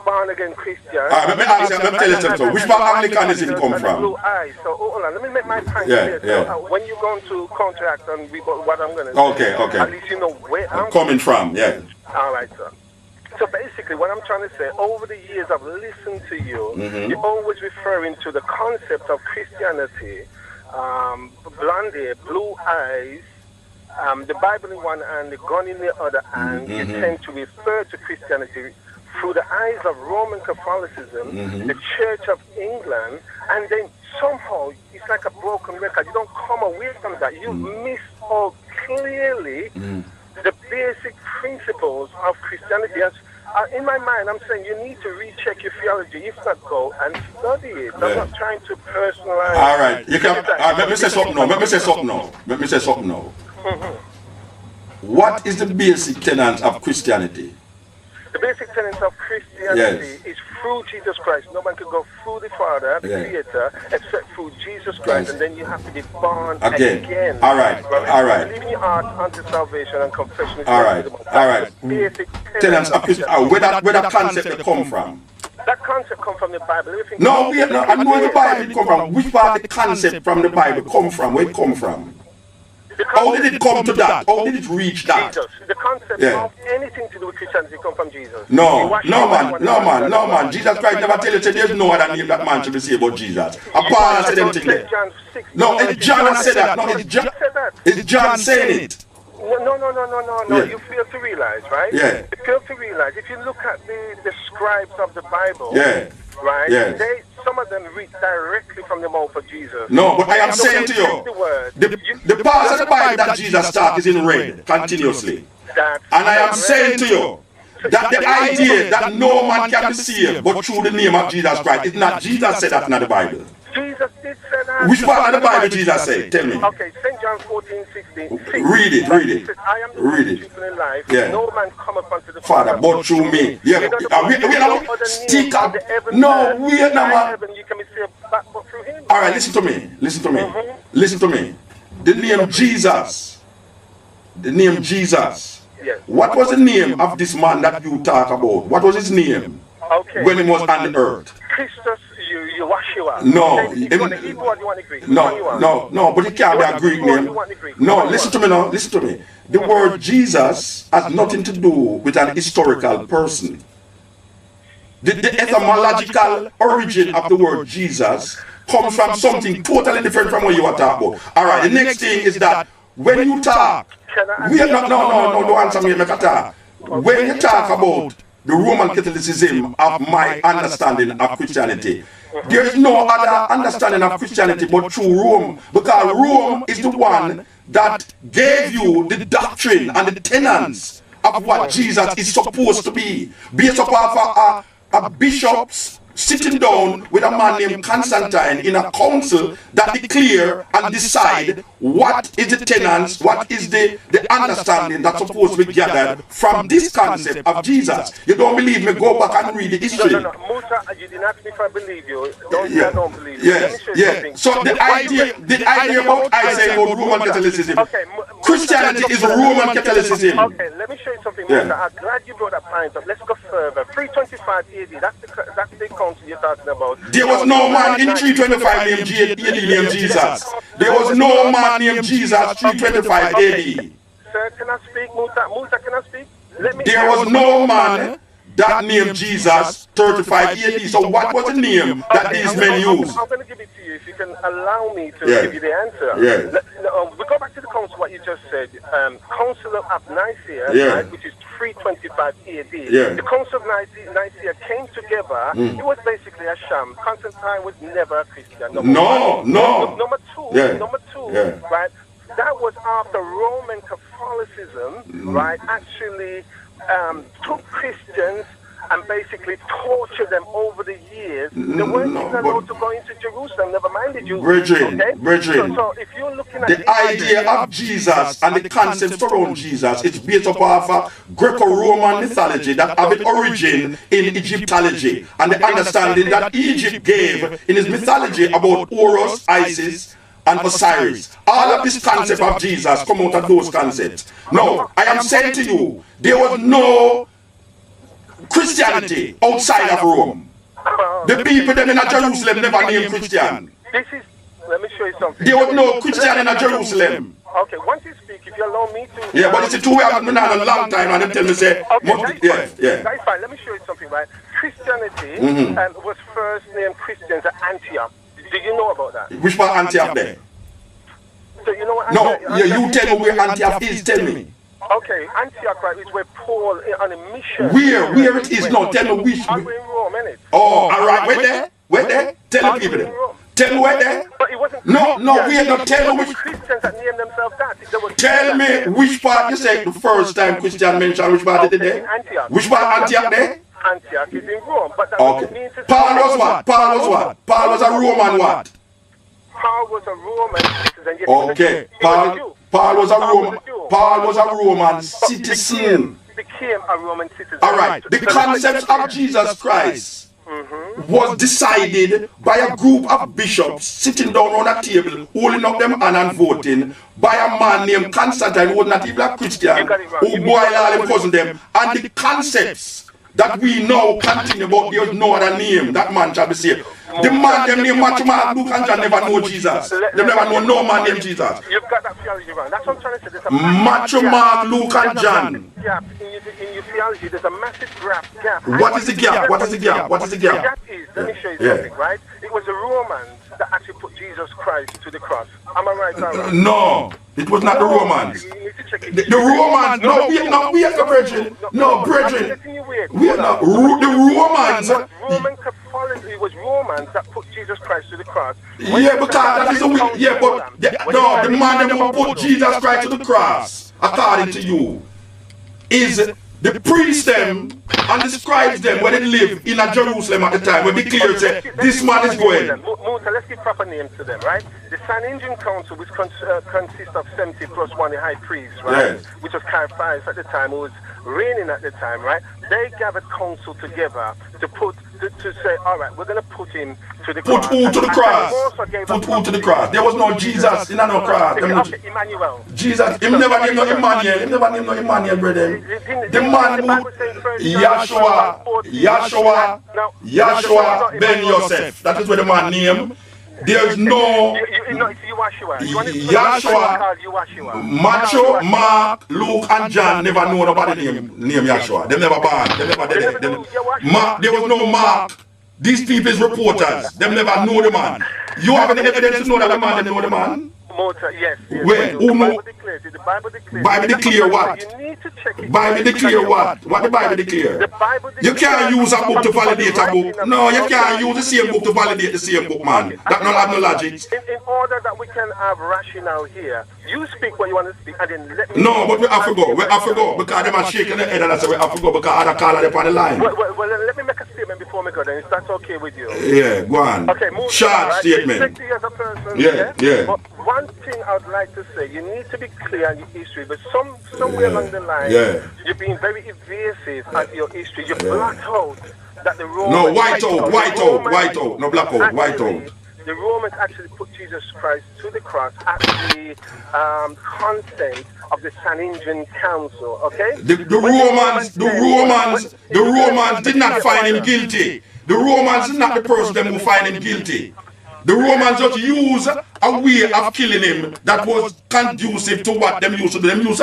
born again Christian. Let me tell you something. Which part Anglicanism come from? Blue eyes. So hold on, let me make my point clear. So, when you're going to counteract on what I'm going to say, at least you know where I'm coming from. Yeah. All right, sir. So basically, what I'm trying to say, over the years I've listened to you, you're always referring to the concept of Christianity, blonde hair, blue eyes, the Bible in one hand, the gun in the other hand. You tend to refer to Christianity through the eyes of Roman Catholicism, the Church of England, and then somehow it's like a broken record. You don't come away from that. You miss out clearly the basic principles of Christianity. In my mind, I'm saying you need to recheck your theology. If not, go and study it. I'm not trying to personalize. All right. You can. Let me say something now. What is the basic tenet of Christianity? The basic tenets of Christianity is through Jesus Christ. No man can go through the Father, the Creator, except through Jesus Christ, and then you have to be born again. All right. Believing your heart unto salvation and confession is all right. Basic tenets of Christianity. Where that concept come from? That concept come from the Bible. No, I know where the Bible come from. Which part the concept from the Bible come from? Where it come from? How did it come to that? How did it reach that? Jesus. The concept of anything to do with Christianity come from Jesus. No, man. Jesus Christ never tell you that there's no other name that man should be saved but Jesus. Paul said them things there. No, it's John said that. No, it's John saying it. No. You fail to realize, right? Yeah. You fail to realize. If you look at the scribes of the Bible, right? Yeah. Some of them read directly from the mouth of Jesus. No, but I am saying to you, the parts of the Bible that Jesus taught is in red continuously. And I am saying to you that the idea that no man can be saved but through the name of Jesus Christ is not. Jesus said that in the Bible. Jesus did say that. Which part of the Bible Jesus said? Tell me. Okay, St. John 14:16. Read it. Says, I am the Read it. In life. Yeah. No man cometh unto the Father but through me. Yeah. Stick up. No, we are not. You can be saved back but through him. All right, listen to me. Listen to me. The name Jesus. Yes. What was the name of this man that you talk about? What was his name? Okay. When he was on the earth? Christus, you wash you out. No. You want the Hebrew or you want the Greek? No, but it can't be a Greek name. No, listen to me. The word Jesus has nothing to do with an historical person. The etymological origin of the word Jesus comes from something totally different from what you are talking about. All right, the next thing is that when you talk, don't answer me, make a talk. When you talk about the Roman Catholicism of my understanding of Christianity, there is no other understanding of Christianity but through Rome, because Rome is the one that gave you the doctrine and the tenets of what Jesus is supposed to be, based upon a bishop's sitting down with a man named Constantine in a council that declare and decide what is the tenets, what is the understanding that's supposed to be gathered from this concept of Jesus. You don't believe me? Go back and read the history. No. Musa, you didn't ask me if I believe you. Don't say I don't believe you. Let me show you something. So the idea about I say about Roman Catholicism, Christianity is Roman Catholicism. Okay, let me show you something, Musa. I'm glad you brought that point up. Let's go further. 325 AD, that's the council you're talking about. There was no man in 325 named Jesus. There was no man named Jesus 325 AD. Sir, can I speak, Musa? Musa, can I speak? There was no man that named Jesus 35 AD. So what was the name that these men used? I'm going to give it to you if you can allow me to give you the answer. We go back to the council, what you just said. Council of Nicaea, right, which is 325 AD. The Council of Nicaea came together. It was basically a sham. Constantine was never a Christian. Number two, right? That was after Roman Catholicism, right, actually took Christians and basically tortured them over the years. They weren't even allowed to go into Jerusalem, never mind the Jews. Brethren, so if you're looking at the idea of Jesus and the concepts around Jesus, it's based upon a Greco-Roman mythology that have its origin in Egyptology, and the understanding that Egypt gave in its mythology about Horus, Isis, and Osiris. All of this concept of Jesus come out of those concepts. Now, I am saying to you, there was no Christianity outside of Rome. The people then in Jerusalem never named Christian. Let me show you something. There was no Christian in Jerusalem. Okay, once you speak, if you allow me to... Yeah, but it's a two-way I've been on a long time and they tell me say... That's fine. Let me show you something, right? Christianity was first named Christians at Antioch. Do you know about that? Which part Antioch there? So you know what Antioch you tell me where Antioch is, tell me. Okay, Antioch, right, is where Paul on a mission. Where it is now, tell me which. I'm in Rome, innit? Oh, alright, where there? Tell the people there. Tell me where there? But it wasn't No, we are not telling me which. Christians that named themselves that. Tell me which part you said the first time Christian mentioned, which part did it there? Antioch. Which part Antioch there? Antioch is in Rome, but that doesn't mean to say... Paul was what? Paul was a Roman what? Paul was a Roman citizen. Okay, Paul was a Roman citizen. Became a Roman citizen. Alright, the concept of Jesus Christ was decided by a group of bishops sitting down on a table, holding up them hand and voting, by a man named Constantine, who was not even a Christian, who boiled all them cousin them, and the concepts that we now continue, but there is no other name that man shall be saved. The man them named Matthew, Mark, Luke, and John never know Jesus. They never know no man named Jesus. You've got that theology wrong. That's what I'm trying to say. There's a Matthew, Mark, Luke, and John. Gap in your theology. There's a massive gap. What is the gap? What is the gap? What is the gap? The gap is, let me show you something, right? It was the Romans that actually put Jesus Christ to the cross. Am I right or wrong? No, it was not the Romans. You need to check it. The Romans, we are the brethren. No, brethren. We are not. The Romans. Roman Catholicism, it was Romans that put Jesus Christ to the cross. Yeah, because that is a way. Yeah, but the man that put Jesus Christ to the cross, according to you, is the priests them and the scribes them when they live in a Jerusalem at the time when they clear say this man is going. Musa, let's give proper names to them, right? The Sanhedrin Council, which consists of 70 plus one, the high priest, right? Yes. Which was Caiaphas at the time, who was reigning at the time, right? They gathered council together to say, all right, we're going to put him to the cross. Put who to the cross? Put who to the cross? There was no Jesus in no cross. Okay, Emmanuel. Jesus, him never named no Emmanuel. Him never named no Emmanuel, brother. The man who, Yahshua Ben Yosef. That is what the man named. There is no Yahshua. Matthew, Mark, Luke, and John never know nobody named Yahshua. They never born. They never there was no Mark. These people is reporters. They never know the man. You have any evidence to know that the man they know the man? Yes. Where? Who know? The Bible declares. Bible declare what? You need to check it. Bible declare what? What the Bible declare? The Bible You can't use a book to validate a book. No, you can't use the same book to validate the same book, man. That don't have no logic. In order that we can have rationale here, you speak what you want to speak, and then let me... No, but we have to go. Because they are shaking their head and I say we have to go because other caller them on the line. Well, let me make a statement before before me go, then is that okay with you? Yeah, go on. Okay, move short on, right? statement. Respect you as a person. Yeah. But one thing I'd like to say, you need to be clear on your history, but somewhere along the line, you've been very evasive at your history. You blacked out that the Romans... No, white out. No, black out, white out. The Romans actually put Jesus Christ to the cross at the consent of the Sanhedrin Council, okay? The Romans did not find him guilty. The Romans is not the person who find him guilty. The Romans just use a way of killing him that was conducive to what them used to do. Them used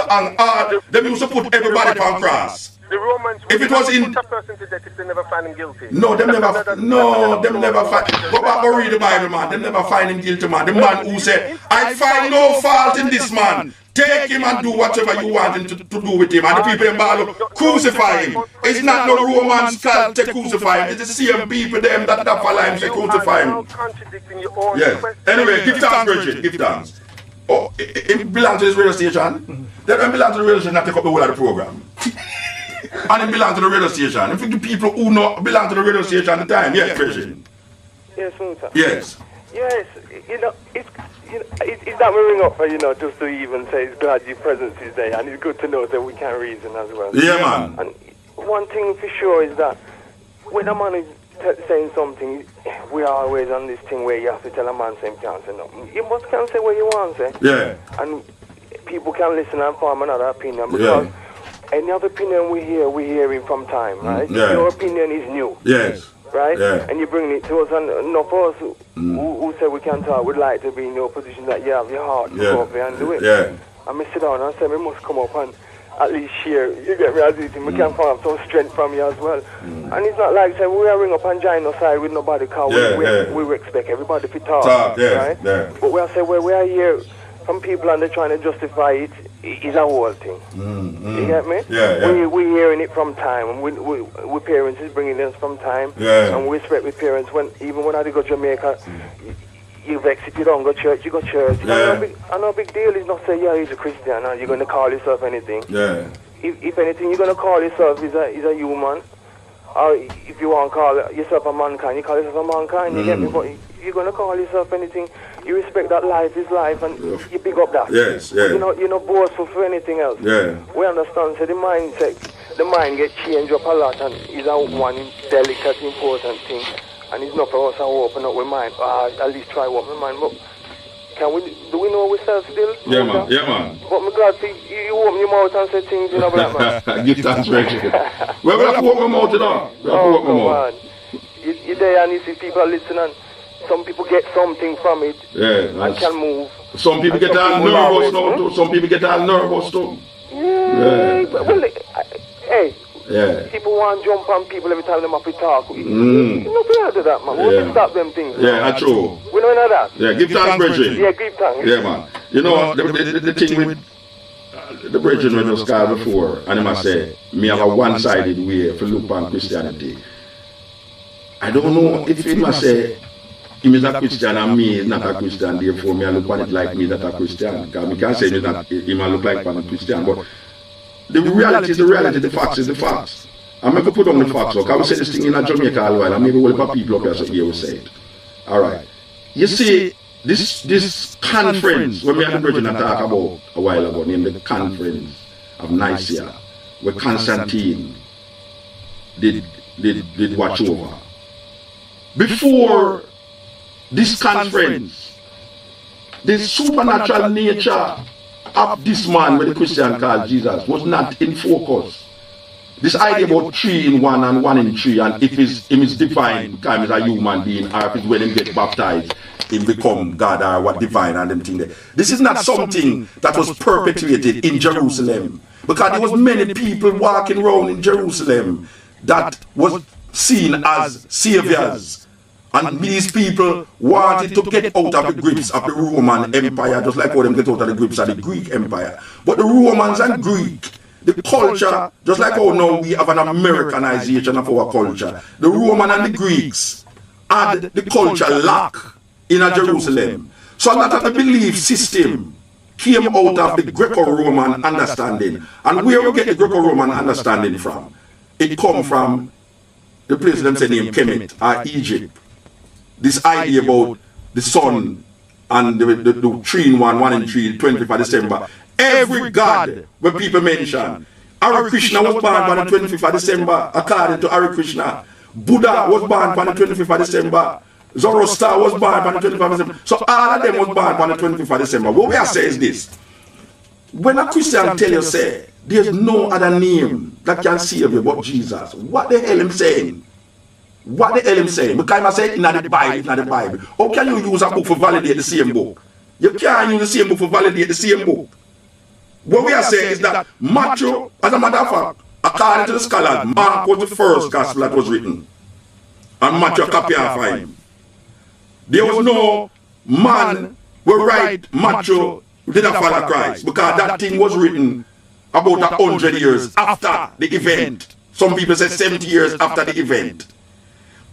to put everybody on cross. The Romans, if it was in, put a person to death if they never find him guilty. No, them never find. Go back and read the Bible, man. Them never find him guilty, man. The man who said, "I find no fault in this man. Take him and do whatever you want him to do with him." And the people in Bible crucify him. It's not no Romans called to crucify him. It's the same people them that follow him to crucify him. Yes. Anyway, give thanks, Bridget. Give thanks. Oh, it belongs to this radio station. They don't belong to the radio station that take up the whole of the program. And it belongs to the radio station. If the people who not belong to the radio station at the time, yes, Bridget. Yes, sir. Yes. Yes, it's that we ring up for, just to even say it's glad your presence is there, and it's good to know that we can reason as well. Yeah, man. And one thing for sure is that when a man is saying something, we are always on this thing where you have to tell a man saying can't say nothing. You must can say what you want to say. Yeah. And people can listen and form another opinion, because any other opinion we hear it from time, right? Yeah. Your opinion is new. Yes. Right? Yeah. And you bring it to us, and enough of us who say we can talk would like to be in your position that you have your heart to go up there and do it. Yeah. And me sit down and say we must come up and at least share. You get me as it, we can find some strength from you as well. And it's not like say we are ring up and join our side with nobody, because we expect everybody to talk, right? Yeah. But we are say we are here from people and they're trying to justify it. Is a whole thing. You get me? Yeah. We hearing it from time, and we parents is bringing us from time, and we respect with parents. Even when I go to Jamaica, you vex if you don't go church, you go church. I know big deal is not say he's a Christian and you're going to call yourself anything. Yeah. If anything, you're going to call yourself is a human, or if you want to call yourself a mankind, you call yourself a mankind. You get me? But if you're going to call yourself anything, you respect that life is life, and you pick up that. Yes. You're not boastful for anything else. Yeah. We understand. So the mind gets changed up a lot, and is a one delicate, important thing. And it's not for us to open up with mind. At least try open with mind. But do we know ourselves still? Yeah, man. But I'm glad you open your mouth and say things, black man. Give thanks, Reggie. Well, we have to open my mouth, You're there and you see people listening. Some people get something from it and can move. Some people get all nervous now too. Some people get all nervous too. Well, people want to jump on people every time they have to talk. You know, we do that, man. We want to stop them things. Yeah, that's true. We don't know that. Yeah, give thanks, Bridget. Yeah, give thanks. Yeah, man. You know, the thing with the Bridget when was called before, and I must say, me have a one-sided way for look on Christianity. I don't know if he must say, he is a Christian and me is not a Christian, therefore me I look on it like me that a Christian. Because we can't say he might look like a Christian, but the reality is the reality, the facts is the facts. I'm going to put on the facts, because I will say this thing in Jamaica a while, and maybe we'll have people up here so here will say it. Alright. You see, this conference, when we had the Virgin talk about a while ago, named the Conference of Nicaea, where Constantine did watch over. Before this conference, the supernatural nature of this man, where the Christian called Jesus, was not in focus. This idea about 3 in 1 and 1 in 3, and if him is divine, because he's a human being, or if it's when he get baptized, he become God or what divine and them thing there. This is not something that was perpetuated in Jerusalem, because there was many people walking around in Jerusalem that was seen as saviors. And these people wanted to get out of the grips of the Roman Empire, just like how them get out of the grips of the Greek Empire. But the Romans and Greek, the culture, just like how now we have an Americanization of our culture, the Roman and the Greeks had the culture lock in Jerusalem. So that the belief system came out of the the place them say name Kemet or Egypt. This idea about the sun and the 3 in 1, 1 in 3, 25th December. Every god when people mention, Hare Krishna was born on the 25th of December, according to Hare Krishna. Buddha was born on the 25th of December. Zoroaster was born on the 25th of December. So all of them was born on the 25th of December. What we are saying is this. When a Christian tell you, say, there's no other name that can save you but Jesus, what the hell am saying? What the hell am saying? Because I say it's not the Bible, it's not the Bible. How can you use a book for validate the same book? You can't use the same book for validate the same book. What we are saying is that Matthew, as a matter of fact, according to the scholars, Mark was the first gospel that was written. And Matthew copied after him. There was no man who write Matthew who did not follow Christ, because that thing was written about 100 years after the event. Some people say 70 years after the event.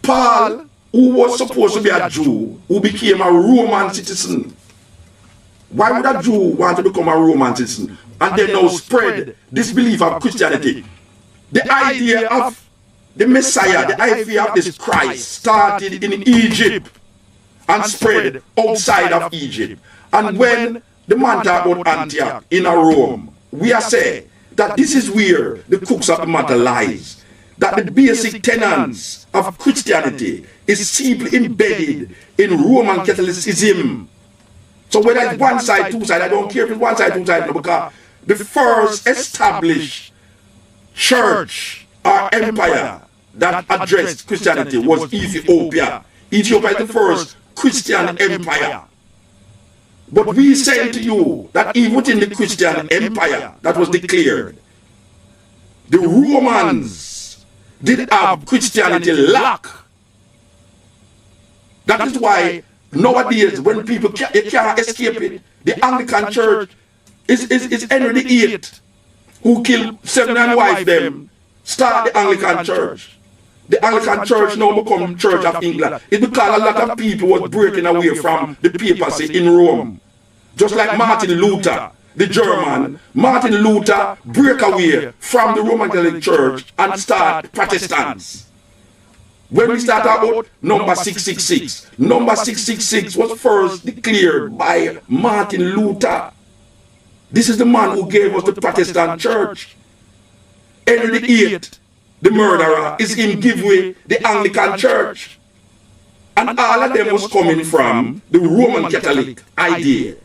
Paul, who was supposed to be a Jew, who became a Roman citizen. Why would a Jew want to become a Roman citizen? And then now spread this belief of Christianity. The idea of the Messiah, the idea of this Christ started in Egypt and spread outside of Egypt. And when the man talk about Antioch in Rome, we are saying that this is where the crux of the matter lies. That the basic tenets of Christianity is simply embedded in Roman Catholicism. So whether it's one side, two side, I don't care if it's one side, two side, no, because the first established church or empire that addressed Christianity was Ethiopia. Ethiopia is the first Christian empire. But we say to you that even within the Christian empire that was declared, the Romans did have Christianity lack. That is why nowadays when people can't escape it, the Anglican Church is Henry VIII, who killed 7 and wife them, start the Anglican Church. The Anglican Church now become Church of England. It's because a lot of people was breaking away from the papacy in Rome. Just like Martin Luther, the German, Martin Luther break away from the Roman Catholic Church and start Protestants. When we start about number 666, number 666 was first declared by Martin Luther. This is the man who gave us the Protestant Church. Henry VIII, the murderer, is him give away the Anglican Church. And all of them was coming from the Roman Catholic idea,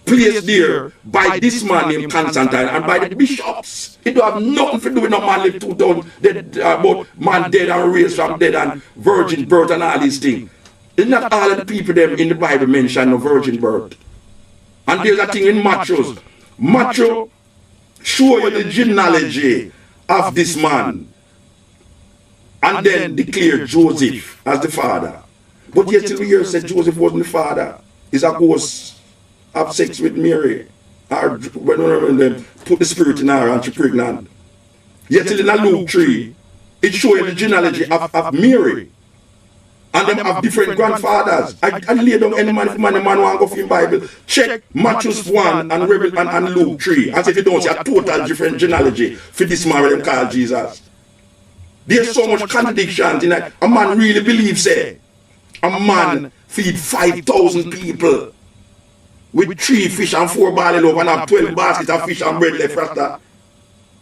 placed there by this man named Constantine and by the bishops. It don't have nothing to do with no man live 2000 dead, about man dead and raised from dead and virgin birth and all these things. It's not all of the people them in the Bible mention no virgin birth. And there's a thing in Matthew. Matthew show you the genealogy of this man and then declare Joseph as the father. But yet till we hear said Joseph wasn't the father. He's a ghost. Have sex with Mary, or when they put the spirit in her and she's pregnant. Yet in Luke 3, it shows you the genealogy of Mary. And them have different grandfathers. I lay down any man, if man want to go for Bible, check Matthew 1 and Luke 3, as if you don't see a total different genealogy for this man where them call Jesus. There's so much contradictions in that. A man really believes a man feed 5,000 people with 3 fish and 4 barley loaf and have 12 baskets of fish and bread left after.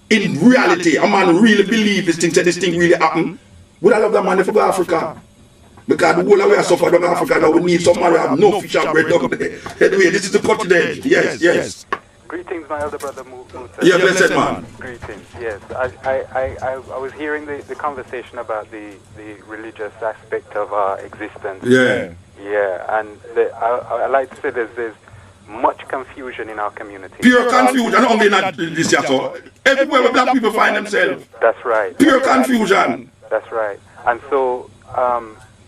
In reality, a man really believes this thing, said this thing really happened. Would I love that man if I go to Africa? Because the whole of we are suffering in Africa now, we need some man who have no fish and bread down there. Anyway, this is the continent. Yes. Greetings, my elder brother Musa. Yeah, blessed man. Greetings, yes. I was hearing the conversation about the religious aspect of our existence. Yeah. Yeah, and I like to say there's much confusion in our community. Pure confusion, only not this year. So everywhere where black people find themselves. That's right. Pure confusion. That's right. And so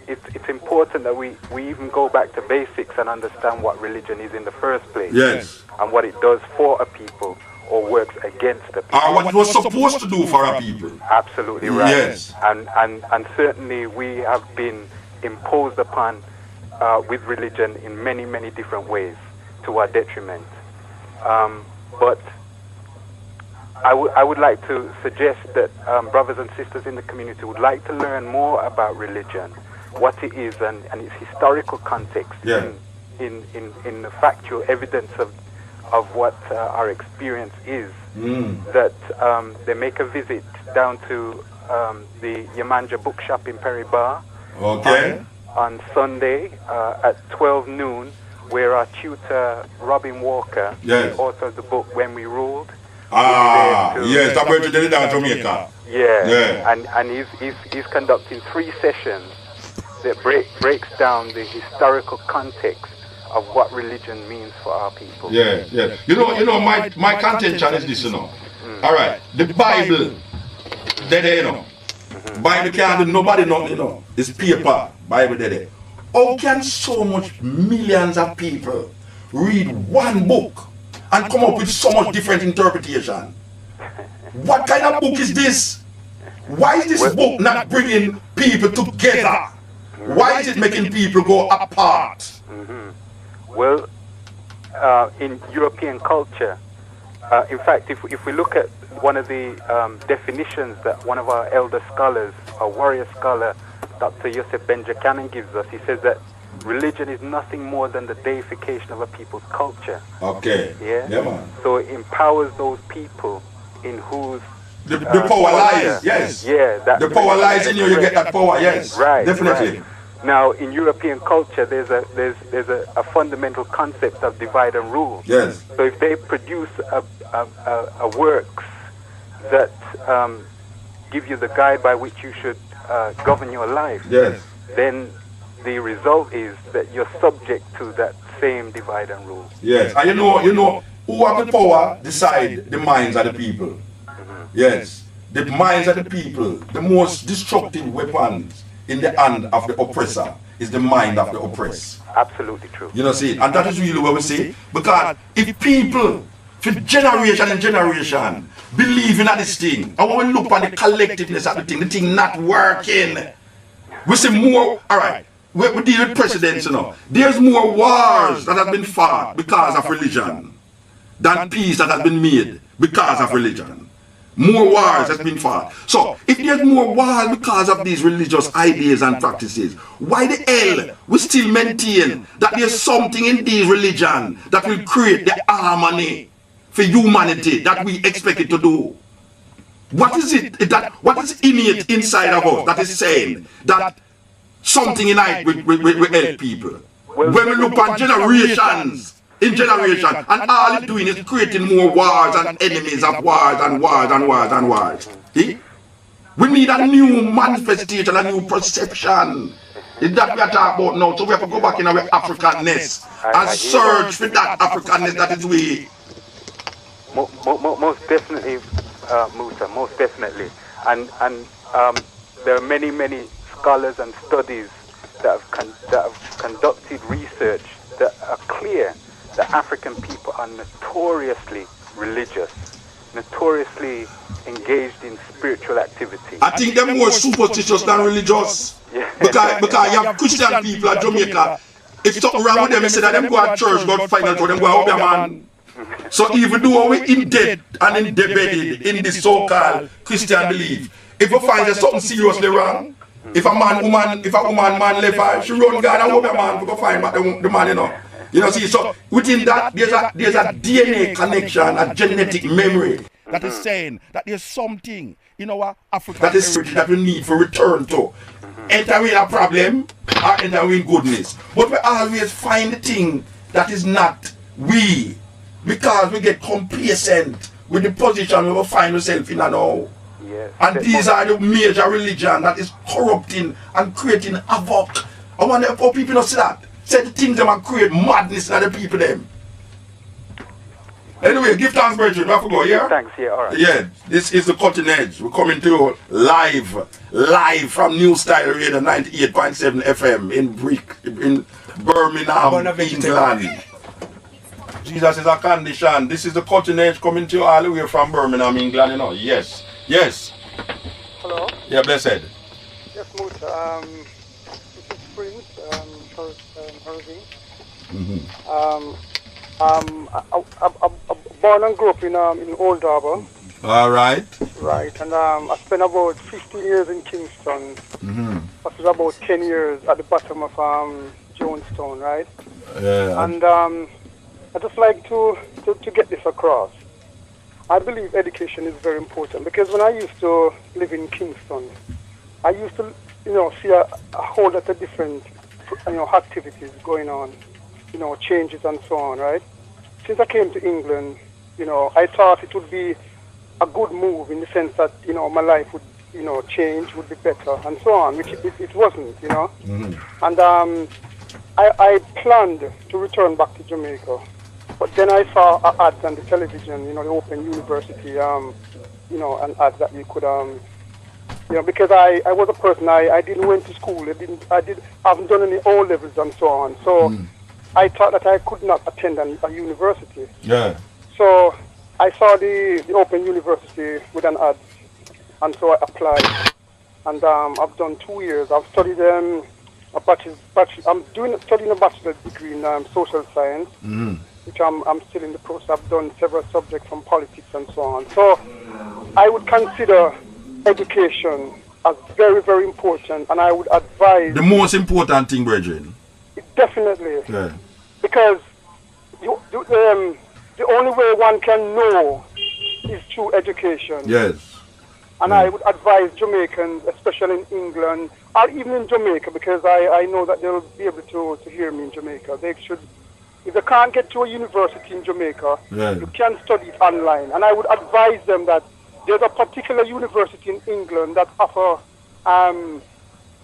it's important that we even go back to basics and understand what religion is in the first place. Yes. And what it does for a people or works against the people. Or what it was supposed to do for our people. Absolutely right. Yes. And certainly we have been imposed upon with religion in many, many different ways to our detriment. But I would like to suggest that brothers and sisters in the community would like to learn more about religion, what it is, and its historical context in the factual evidence of what our experience is. That they make a visit down to the Yamanja bookshop in Perry Bar on Sunday at 12 noon, where our tutor Robin Walker, the author of the book When We Ruled, yes, that where you did it down Jamaica. And he's conducting 3 sessions that breaks down the historical context of what religion means for our people. Yeah. You know, my contention is this, you know. All right, the Bible, there, you know. Bible can't do nobody nothing, you know. It's paper, Bible there. How can so much millions of people read one book and come up with so much different interpretation? What kind of book is this? Why is this book not bringing people together? Why is it making people go apart? Well, in European culture, in fact, if we look at one of the definitions that one of our elder scholars, a warrior scholar, Dr. Yosef Ben-Jakanan gives us, he says that religion is nothing more than the deification of a people's culture. Okay. Yeah man. So it empowers those people in whose the power lies. Yes. Yeah. The power lies in you. You get that power. Yes. Right. Definitely. Right. Now, in European culture, there's a fundamental concept of divide and rule. Yes. So if they produce a works that give you the guide by which you should govern your life, then the result is that you're subject to that same divide and rule. Yes. And you know who have the power decide the minds of the people. Yes. The minds of the people, the most destructive weapons in the hand of the oppressor is the mind of the oppressed. Absolutely true. You know, see, and that is really what we say. Because if people, for generation and generation, believe in this thing, and when we look on the collectiveness of the thing not working, we see more, all right, we deal with presidents, you know. There's more wars that have been fought because of religion than peace that has been made because of religion. More wars has been fought. So, if there's more wars because of these religious ideas and practices, why the hell we still maintain that there's something in these religion that will create the harmony for humanity that we expect it to do? What is it what is innate inside of us that is saying that something innate will help people? When we look on generations, in generation, and all it's doing is creating more wars and enemies of wars and wars and wars and wars. See? We need a new manifestation, a new perception. Is that we are talking about now? So we have to go back in our Africanness and search for that Africanness that is we. Most definitely, Musa, most definitely. And there are many scholars and studies that have conducted research that are clear that African people are notoriously religious, notoriously engaged in spiritual activity. I think they're more superstitious than religious. Because you have Christian people at Jamaica, if something wrong with them, they say that them go to church, God find out, them go out there, man. So even though we're in debt and embedded in this so-called Christian belief, if we find there's something seriously wrong, if a woman man left her, she run God and hope a man, we go find the man, you know. You know, see, so within that, there's a DNA connection, a genetic memory that is saying that there's something in our African heritage that we need for return to. Enter in a problem or enter in goodness. But we always find the thing that is not we, because we get complacent with the position we will find ourselves in now. Yes. And these are the major religion that is corrupting and creating havoc. I wonder how people don't see that. Say the things them and create madness in the people them. Anyway, give thanks, brethren. We have to go, yeah? Thanks, yeah, all right. Yeah, this is the Cutting Edge. We're coming to you live from New Style Radio 98.7 FM in Birmingham, England. Jesus is a condition. This is the Cutting Edge coming to you all the way from Birmingham, England, you know. Yes. Hello? Yeah, blessed. Yes, Moot. This is Prince, Irving. Mm-hmm. I'm born and grew up in Old Harbour. All right. Right, and I spent about 15 years in Kingston. That was about 10 years at the bottom of Jonestown, right? Yeah. And I just like to get this across. I believe education is very important because when I used to live in Kingston, I used to, see a whole lot of different, activities going on, changes and so on, right? Since I came to England, I thought it would be a good move in the sense that, my life would, change, would be better and so on, which it wasn't, And I planned to return back to Jamaica. But then I saw ads on the television, the Open University, and ads that you could, because I was a person, I didn't went to school, I haven't done any O levels and so on. So I thought that I could not attend a university. Yeah. So I saw the Open University with an ad, and so I applied. And I've done 2 years. I've studied studying a bachelor's degree in social science, which I'm still in the process. I've done several subjects from politics and so on. So I would consider education as very, very important, and I would advise... The most important thing, brethren. Definitely. Yeah. Because the only way one can know is through education. Yes. And I would advise Jamaicans, especially in England, or even in Jamaica, because I know that they'll be able to hear me in Jamaica. They should, if they can't get to a university in Jamaica, you can study it online. And I would advise them that there's a particular university in England that offer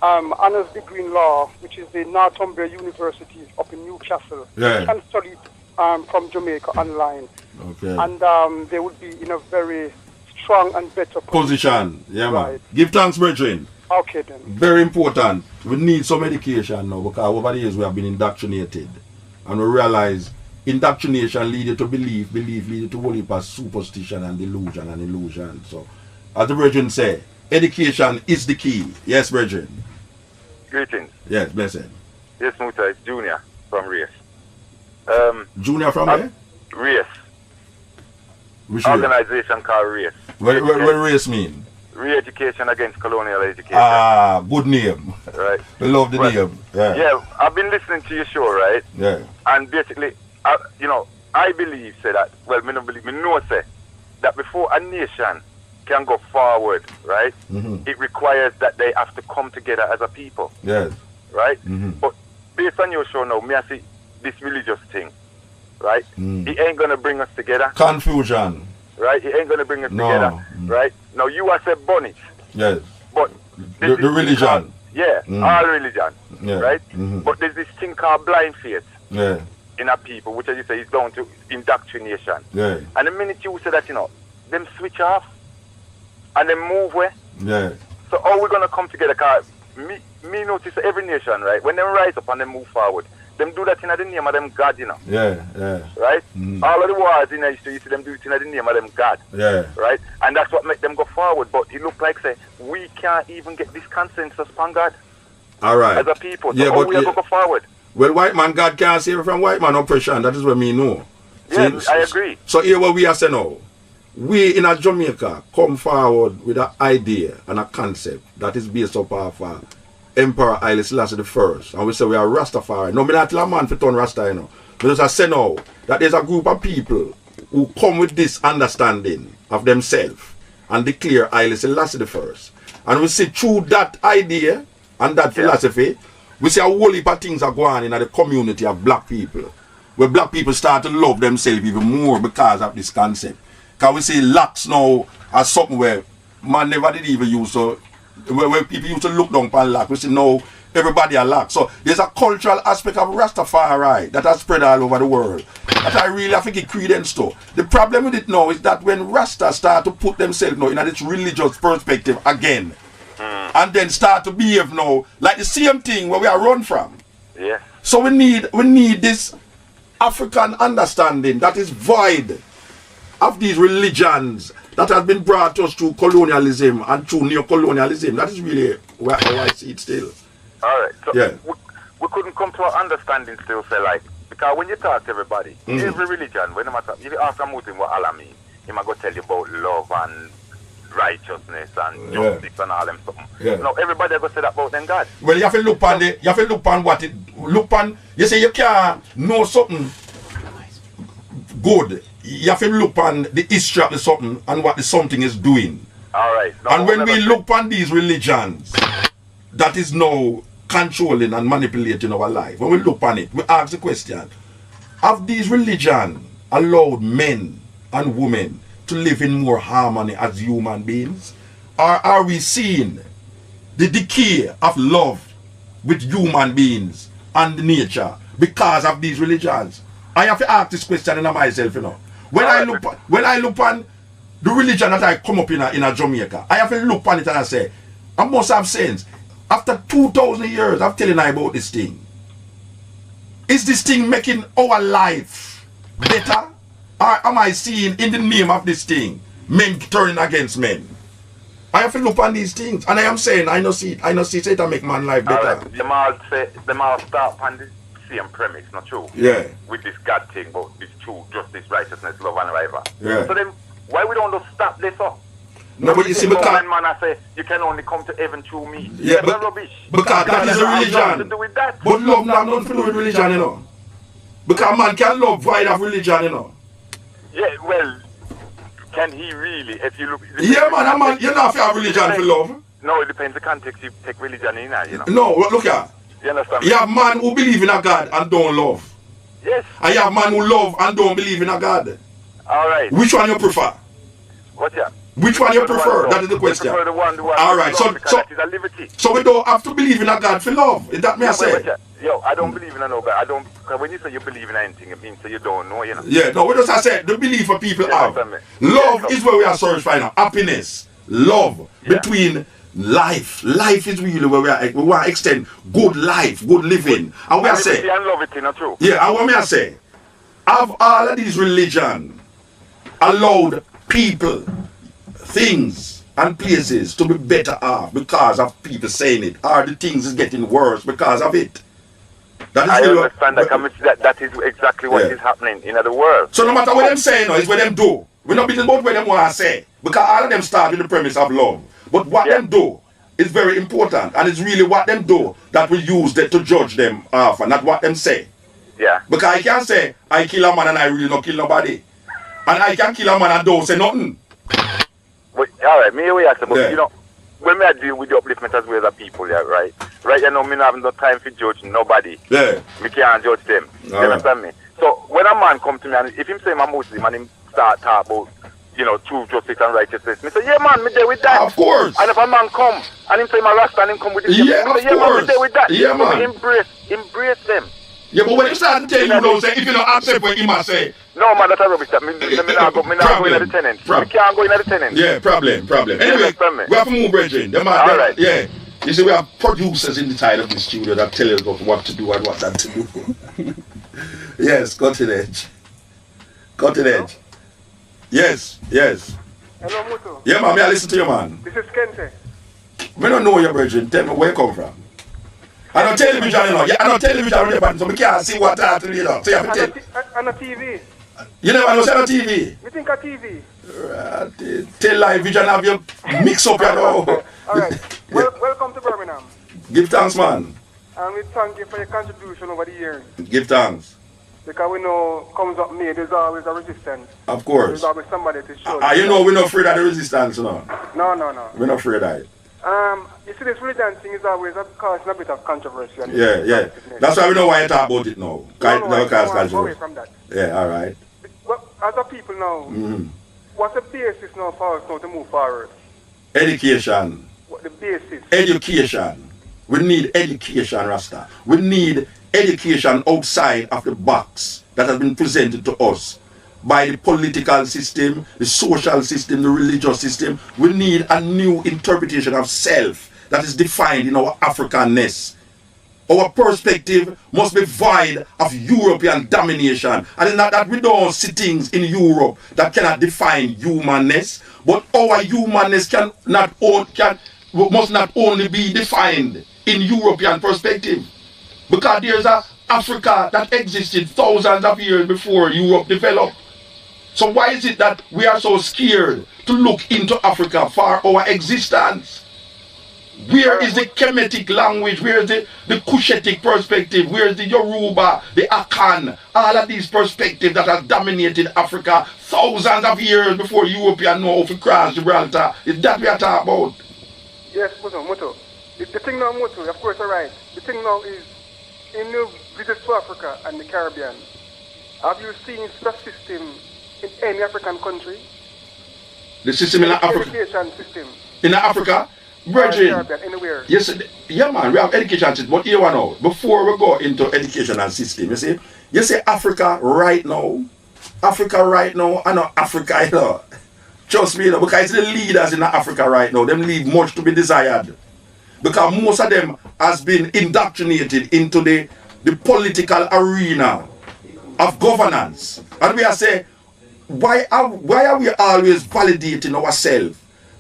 honors degree in law, which is the Northumbria University up in Newcastle. Yeah. You can study it from Jamaica online. Okay. And they would be in a very strong and better position. Yeah, man. Right. Give thanks, brethren. Okay, then. Very important. We need some education now because over the years we have been indoctrinated. And we realize indoctrination leads you to belief leads you to only pass superstition and illusion. So, as the brethren say, education is the key. Yes, brethren. Greetings. Yes, blessed. Yes, Muta, it's Junior from Race. Junior from where? Race. Which organization called Race. What Race mean? Re-education against colonial education. Ah, good name. Right. We love the name. Yeah, I've been listening to your show, right? Yeah. And basically, I believe, say that, well, me know, say, that before a nation can go forward, right, it requires that they have to come together as a people. Yes. Right? But based on your show now, me I see this religious thing, right? It ain't going to bring us together. Confusion. Right? It ain't going to bring us together. Right? Now, you are said bonnet. Yes. But the religion. Called, all religion. Yeah. Right? But there's this thing called blind faith. Yeah. In our people, which, as you say, is down to indoctrination. Yeah. And the minute you say that, them switch off and then move where? Yeah. So how we going to come together? Because me notice every nation, right, when they rise up and they move forward, them do that in the name of them God, Yeah, Right? All of the wars in history, you see them do it in the name of them God. Yeah. Right? And that's what make them go forward. But it look like, say, we can't even get this consensus upon God. All right. As a people. So how we are going to go forward? Well, white man, God can't save from white man oppression. That is what me know. Yeah, I agree. So here what we are saying now. We in a Jamaica come forward with an idea and a concept that is based upon Emperor Haile Selassie I. And we say we are Rastafari. No, me not tell a man for turn Rasta, But as I say now, that there's a group of people who come with this understanding of themselves and declare Haile Selassie I. And we see through that idea and that philosophy, we see a whole heap of things are going on in the community of black people. Where black people start to love themselves even more because of this concept. Because we see locks now as something where man never did even use to, where people used to look down upon lock. We see now everybody are locked. So there's a cultural aspect of Rastafari that has spread all over the world. That I really have to give credence to. The problem with it now is that when Rasta start to put themselves now in this religious perspective again, and then start to behave now like the same thing where we are run from. Yeah. So we need this African understanding that is void of these religions that has been brought to us through colonialism and through neo-colonialism. That is really where I see it still. All right. So yeah. we couldn't come to an understanding still, say like, because when you talk to everybody, every religion, when no matter, if you ask a Muslim what Allah means, him I go tell you about love and righteousness and justice and all them something. No, everybody go say that about them God. Well, you have to look on what it look on. You say you can't know something good. You have to look on the history of the something and what the something is doing. All right. No, and when we look on these religions that is now controlling and manipulating our life, when we look on it, we ask the question: have these religions allowed men and women to live in more harmony as human beings? Or are we seeing the decay of love with human beings and nature because of these religions? I have to ask this question in myself, you know. When I look on the religion that I come up in a Jamaica, I have to look on it and I say, I must have sense. After 2,000 years of telling I about this thing, is this thing making our life better? Or am I seeing in the name of this thing men turning against men? I have to look on these things, and I am saying I know see it and make man life better. Right. Them all start on the same premise, not true? Yeah. With this God thing about this truth, justice, righteousness, love and rival. Yeah. So then why we don't just stop this up? No, but you see, because man I say you can only come to heaven through me. Yeah, but rubbish. Because that is a religion. To do with that. But love not nothing to do with religion, you know. Because man can love void of religion, you know. Yeah, well, can he really? If you look, yeah, man, you're not have religion for love. No, it depends the context you take religion in, you know. No, look here. You understand? You have man who believe in a God and don't love. Yes. And you have man who love and don't believe in a God. All right. Which one you prefer? What yeah? Which one you prefer? That is the question. The one all right, so that is a liberty. So we don't have to believe in a God for love. Is that me I say? Yo, I don't believe in a no God. I don't. Cause when you say you believe in anything, it means that you don't know. You know. Yeah, no. What does I say? The belief of people have. Love is where we are searching for now. Happiness, love between life. Life is really where we want to extend good life, good living. And we are saying. And love it, you know, true. Yeah, and what me I say? Have all of these religions allowed people, things and places to be better off because of people saying it, or the things is getting worse because of it? I understand that is exactly what is happening in the world. So no matter what them say, no, it's what them do. We're not beating about what them want to say, because all of them start with the premise of love. But what them do is very important, and it's really what them do that we use to judge them off, and not what them say. Yeah. Because I can't say I kill a man and I really not kill nobody, and I can kill a man and don't say nothing. But, all right, me we ask about, you know, when I deal with the upliftment as well as people, yeah, right? Right, you know, me not having no time for judge nobody. Yeah. Me can't judge them. You understand me? So when a man come to me and if him say I'm Muslim and him start talk about, you know, truth, justice and righteousness, me say, yeah man, me there with that. Of course. And if a man come and him say my Rasta and him come with this, yeah, me say, yeah man, me there with that. Yeah, man. Embrace them. Yeah, but when you start to tell you, don't say, if you don't accept what he must say. No, man, that's a rubbish. Me not go in the tenant. We can't go in the tenant. Yeah, problem. Anyway, we have to move, brethren. All right. Yeah. You see, we have producers inside of the studio that tell us what to do and what not to do. Yes, cutting edge. Yes. Hello, Mutu. Yeah, man, may I listen to you, man? This is Kente. We don't know you, brethren. Tell me where you come from. I don't television, you know. Yeah, I don't television on the button, so we can't see what happening, you know. So you have to tell. On a TV. You never know, say on TV. We think a TV. Tell live vision have you mix up, you know. Alright. Welcome to Birmingham. Give thanks, man. And we thank you for your contribution over the years. Give thanks. Because we know comes up me, there's always a resistance. Of course. There's always somebody to show. You know we're not afraid of the resistance, no? No. We're not afraid of it. You see, this religion thing is always causing a bit of controversy. Yeah. That's why we know why you talk about it now. No, go away from that. Yeah, all right. Well, as a people now, what's the basis now for us now to move forward? Education. What the basis? Education. We need education, Rasta. We need education outside of the box that has been presented to us by the political system, the social system, the religious system. We need a new interpretation of self that is defined in our Africanness. Our perspective must be void of European domination. And it's not that we don't see things in Europe that cannot define humanness, but our humanness must not only be defined in European perspective. Because there's an Africa that existed thousands of years before Europe developed. So why is it that we are so scared to look into Africa for our existence? Where is the Kemetic language? Where is the Cushitic perspective? Where is the Yoruba, the Akan? All of these perspectives that have dominated Africa thousands of years before Europeans know how to cross Gibraltar. Is that we are talking about? Yes, Moto. The thing now, Moto, of course, you're right. The thing now is, in your visit to Africa and the Caribbean, have you seen the system in any African country? The system in Africa? Education system. In Africa? Virgin. Anywhere. Yes, yeah, man, we have education system, but here one now, before we go into education and system, you see Africa right now, I know Africa, you know, trust me, you know, because the leaders in Africa right now, them leave much to be desired. Because most of them has been indoctrinated into the political arena of governance. And we are saying, why are we always validating ourselves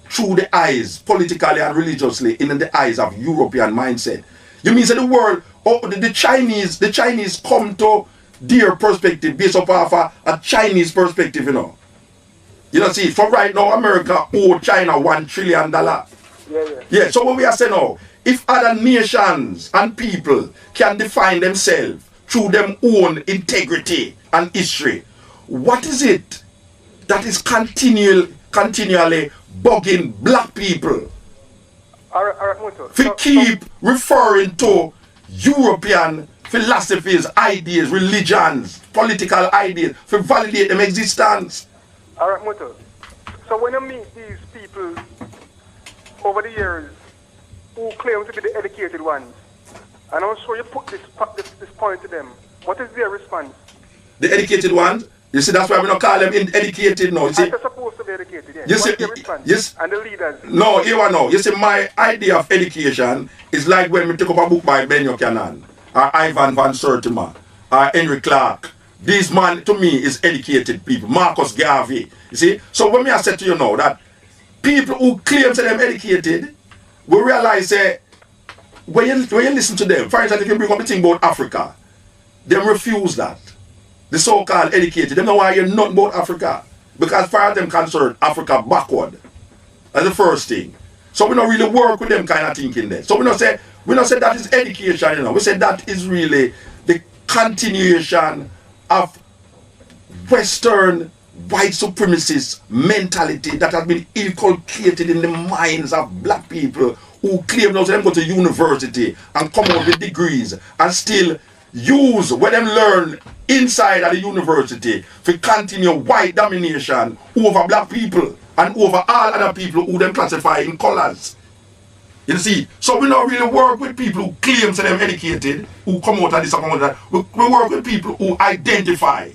through the eyes, politically and religiously, in the eyes of European mindset? You mean that the world, the Chinese come to their perspective based upon a Chinese perspective, you know. You know, see, for right now, America owe China $1 trillion. Yeah, so what we are saying now, if other nations and people can define themselves through their own integrity and history, what is it that is continually bugging black people to keep referring to European philosophies, ideas, religions, political ideas, to validate them existence? Alright, Moto. So when you meet these people over the years who claim to be the educated ones, and I'm sure you put this point to them, what is their response? The educated ones? You see, that's why we don't call them educated now. You see, they're supposed to be educated, yes. You see, their response? Yes. And the leaders? No, you know. You see, my idea of education is like when we take up a book by Ben Buchanan, or Ivan Van Sertima, or Henry Clark. These man, to me, is educated people. Marcus Garvey. You see? So when I said to you now that people who claim to them educated, we realize that when you listen to them, for instance, if you bring up the thing about Africa, they refuse that. The so-called educated, they know why you're not about Africa. Because as far as them concerned, Africa backward. That's the first thing. So we don't really work with them kind of thinking there. So we don't say that is education, you know. We say that is really the continuation of Western white supremacist mentality that has been inculcated in the minds of black people who claim now them go to university and come out with degrees and still use what them learn inside of the university to continue white domination over black people and over all other people who them classify in colors. You see, so we don't really work with people who claim to them educated, who come out of this and come out of that. We work with people who identify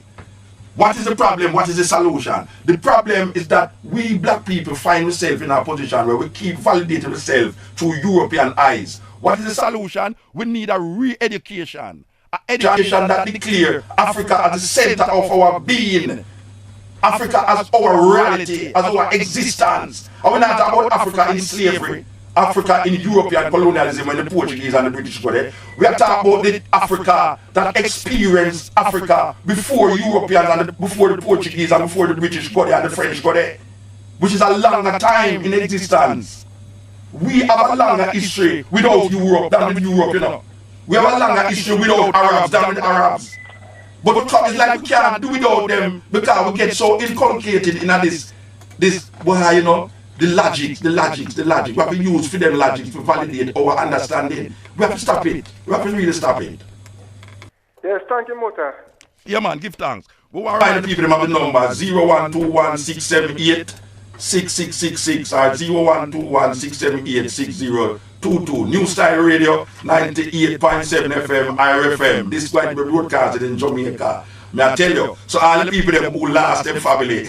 what is the problem, what is the solution. The problem is that we black people find ourselves in a position where we keep validating ourselves through European eyes. What is the solution? We need a re-education. An education that declares Africa as the center of our being. Africa as our reality, as our existence. And we're not talking about Africa in slavery, Africa in European colonialism when the Portuguese and the British got there. We are talking about the Africa that experienced Africa before Europeans and before the Portuguese and before the British got there and the French got there, which is a longer time in existence. We have a longer history without Europe than with Europe, you know. We have a longer history without Arabs than with Arabs. But the trouble is like we can't do without them because we get so inculcated in this well, you know, the logic. We have to use for them logic to validate our understanding. We have to stop it. We have to really stop it. Yes, thank you, Mota. Yeah, man, give thanks. We want to remind the people them have the number 0121-678-6666 or 0121-678-6022. New Style Radio, 98.7 FM, IRFM. This is going to be broadcasted in Jamaica. May I tell you, so all the people them who lost their family.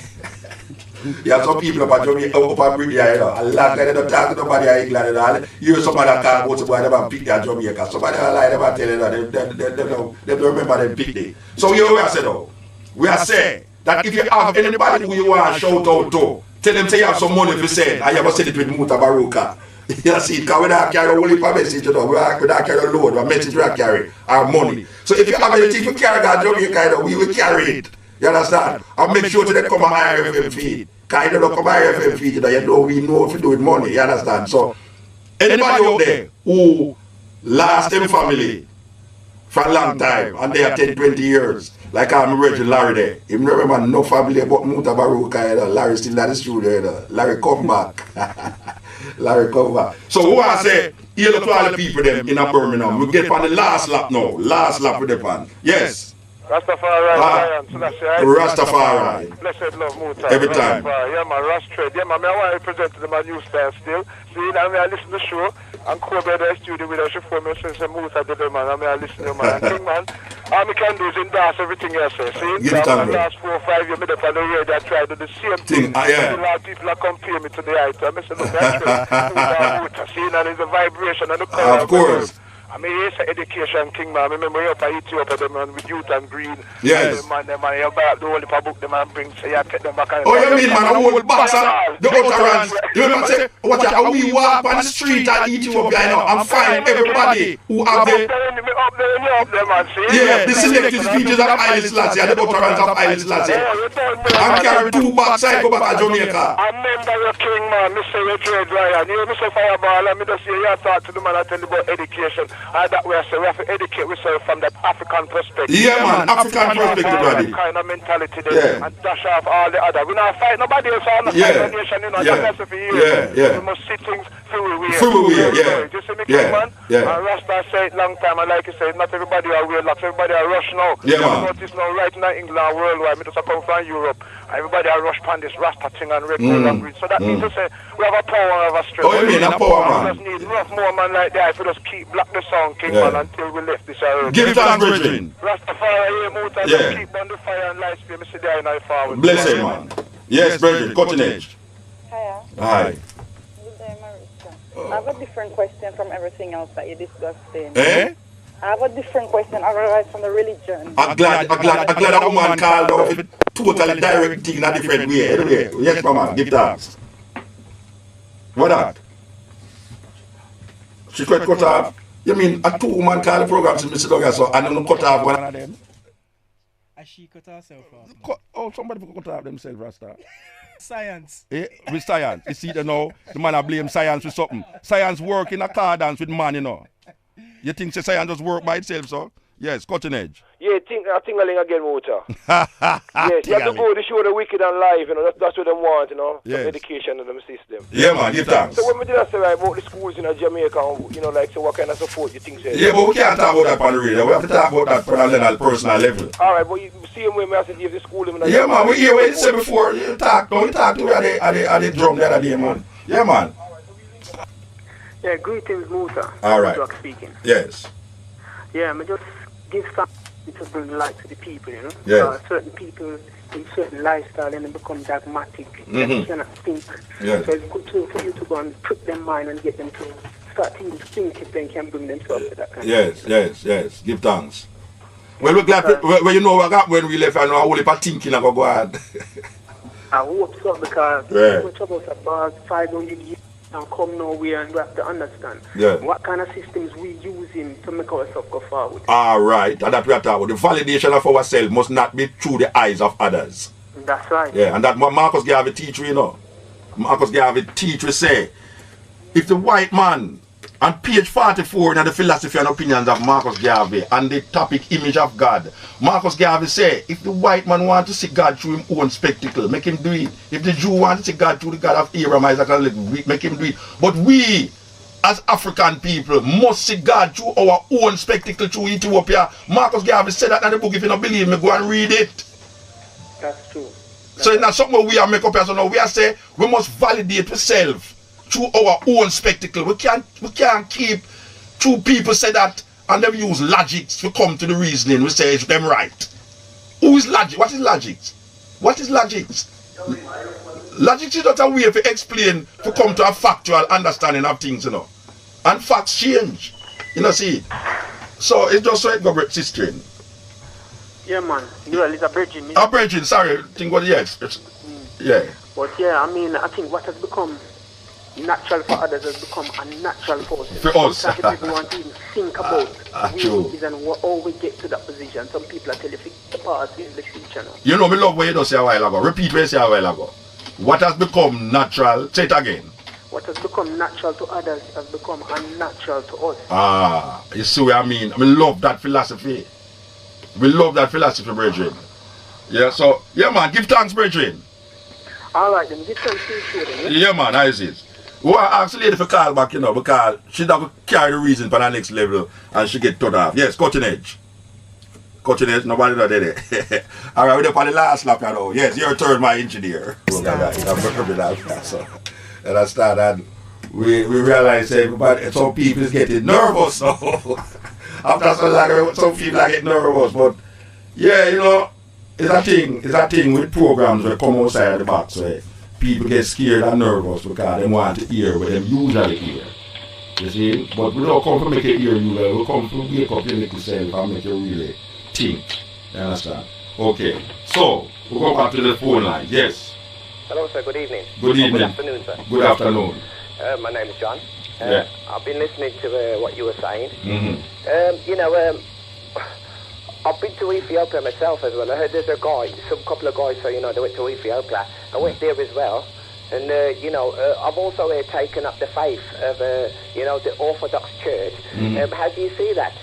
There are some people up at Jamaica, up at Britain, you know. A lot of them don't talk to nobody in England and all. You hear somebody that can't go to where they pick their Jamaica. Somebody that lie, they tell you that they don't remember them pick day. So here we are saying though. We are saying that if you have anybody who you want to shout out to, tell them say you have some money to send, and you have to send it with Mutabaruka. You see, because we don't carry only for message, you know, we don't carry a load, a message we don't carry, our money. So if you have anything to carry that Jamaica, you know, we will carry it. You understand? And make sure they come on my RFM feed. Because you don't come on my RFM feed, you know we know if you do with money. You understand? So, anybody out there who lost them family for a long time and they are 10, 20 years, like I'm Reggie Larry there. You remember no family about Mutabaruka, Larry still at the studio, Larry come back. Larry come back. So who I say, heal to all the people them in a Birmingham. We get on the last lap now. Last lap with the pan. Yes. Rastafari, Rastafari. Blessed love, Muta. Every time. Yeah, man, Rastafari. Yeah, man, I want to present to them a new style still. See, I mean, I listen to the show, and Kobe the studio with us, for me, since Muta did it, man. I mean, I listen to them, man. King, man, all I can do is endorse everything else, see? Give it time, the last 4 or 5 years, I on the radio, I tried to do the same thing. Yeah. A lot of people are compare me to the item. I said, look, that's Muta, see, and it's a vibration, and the color. Of course. I mean, it's an education king, man. I remember you up at Ethiopia, them man, with youth and green. Yes. Man, you buy up the whole book, them man bring, so you take them back. Oh, you mean, man, the whole box of the utterance. You know what I'm saying? Watch out, we walk on the street at Ethiopia, you know, and find everybody who have the... Yeah, the selected speeches of Haile Selassie and the utterance of Haile Selassie. And carry 2 bags, I go back to Jamaica. I remember your king, man, Mr. Richard Ryan. You know, Mr. Fireball, and me just say, you talk to the man, I tell you about education. And that way, so we have to educate ourselves from that African perspective. Yeah, man, African perspective, buddy. Kind of mentality there, and dash off all the other. We not fight nobody else on the fight the nation, you know, that's for years. We must see things through we You see me, man? And Rasta say it long time, and like you say, not everybody are weird, not everybody are rush now. Yeah, man. Notice now, right now, England, worldwide, me just come from Europe. Everybody are rush pan this Rasta thing and red, gold and green. So that means to say, we have a power of a strength. Oh, you mean a power, man? We just need rough more man like that if we just keep black the song, King man, until we left this area. Give it thanks, Bridget. Rastafari, Muta, just keep on the fire and light speed. Me see there in I forward. Bless him, man. Yes, Bridget, cutting edge. Hiya. Hi. Good day, Marissa. I have a different question from everything else that you discussed. Eh? I have a different question, otherwise from the religion. I'm glad a woman called out with totally direct thing in a different way. Anyway, yes, mama, give thanks. What that? She quite cut off. You mean a 2-woman call the program to Mr. Douglas, so and then cut off one of them? And she cut herself off. Oh, somebody cut off themselves, Rasta. Science. Eh, with science. You see, you know, the man I blame science with something. Science work in accordance with man, you know. You think science just work by itself, so? Yes, cutting edge. Yeah, tingling again, Muta. Yes, you have to go to show the wicked and live, you know, that's what they want, you know, some education in the system. Yeah, man, give thanks. So when we did that say right, about the schools in Jamaica, you know, like, so what kind of support you think? Yeah, but we can't talk about that on the radio. We have to talk about that from a personal level. All right, but you see when we have to give the school... Yeah, man, we hear what you said before. You talk to me at the drum the other day, man. Yeah, man. Yeah, greetings, Musa. All right. Speaking. Yes. Yeah, I just give something to bring light to the people, you know. Yes. Certain people in certain lifestyle and they become dogmatic. They cannot think. Yes. So it's good for you to go and put them mind and get them to start to think if they can bring themselves to that kind of thing. Yes. Give thanks. Well, we're glad you know what got when we left and our whole heap of thinking about go ahead. I hope so because we're talking about 500 years. And come nowhere, and we have to understand what kind of systems we using to make ourselves go forward. All right, and that we are talking about. The validation of ourselves must not be through the eyes of others. That's right. Yeah, and that Marcus Garvey teach you know. Marcus Garvey teach we say, if the white man, on page 44 in the philosophy and opinions of Marcus Garvey and the topic image of God, Marcus Garvey say, if the white man want to see God through his own spectacle, make him do it. If the Jew want to see God through the God of Abraham, Isaac, and make him do it. But we, as African people, must see God through our own spectacle through Ethiopia. Marcus Garvey said that in the book. If you don't believe me, go and read it. That's true. So it's not something we are make up here. So now we are say we must validate ourselves through our own spectacle. We can't keep two people say that and them use logic to come to the reasoning. We say it's them right. Who is logic? What is logic? What is logic? Logic is not a way to explain to come to a factual understanding of things, you know. And facts change. You know, see. So it's just so it go sister. Yeah, man. Well, it's a virgin. A virgin, sorry. Think what yes. Yeah. But yeah, I mean, I think what has become natural for others has become unnatural for us. For us. Sometimes people want to even think about who is and how we get to that position. Some people are telling you, part in the teacher. You know, me love what you just say a while ago. Repeat what you say a while ago. What has become natural, say it again. What has become natural to others has become unnatural to us. Ah, you see what I mean? We love that philosophy. We love that philosophy, brethren. Yeah, so, yeah, man, give thanks, brethren. Alright, then, give thanks to each other. Yeah, man, how is it? Well, I asked the lady for call back, you know, because she don't carry the reason for the next level and she get turned off. Yes, cutting edge. Cutting edge, nobody did it. Alright, we're up on the last lap, you know. Yes, your turn, my engineer. So, and I started, we realized everybody, some people is getting nervous. So, after some people are getting nervous. But, yeah, you know, it's a thing with programs that come outside the box where people get scared and nervous because they want to hear what they usually hear. You see? But we don't come to make you hear you, we come to wake up your little self and make you really think. You understand? Okay. So, we'll go back to the phone line. Yes. Hello, sir. Good evening. Good evening. Good afternoon, sir. Good afternoon. My name is John. Yeah. I've been listening to what you were saying. Mm-hmm. You know, I've been to Ethiopia myself as well. I heard there's a guy, couple of guys, so you know, they went to Ethiopia. I went there as well. And, you know, I've also taken up the faith of, you know, the Orthodox Church. Mm-hmm. How do you see that?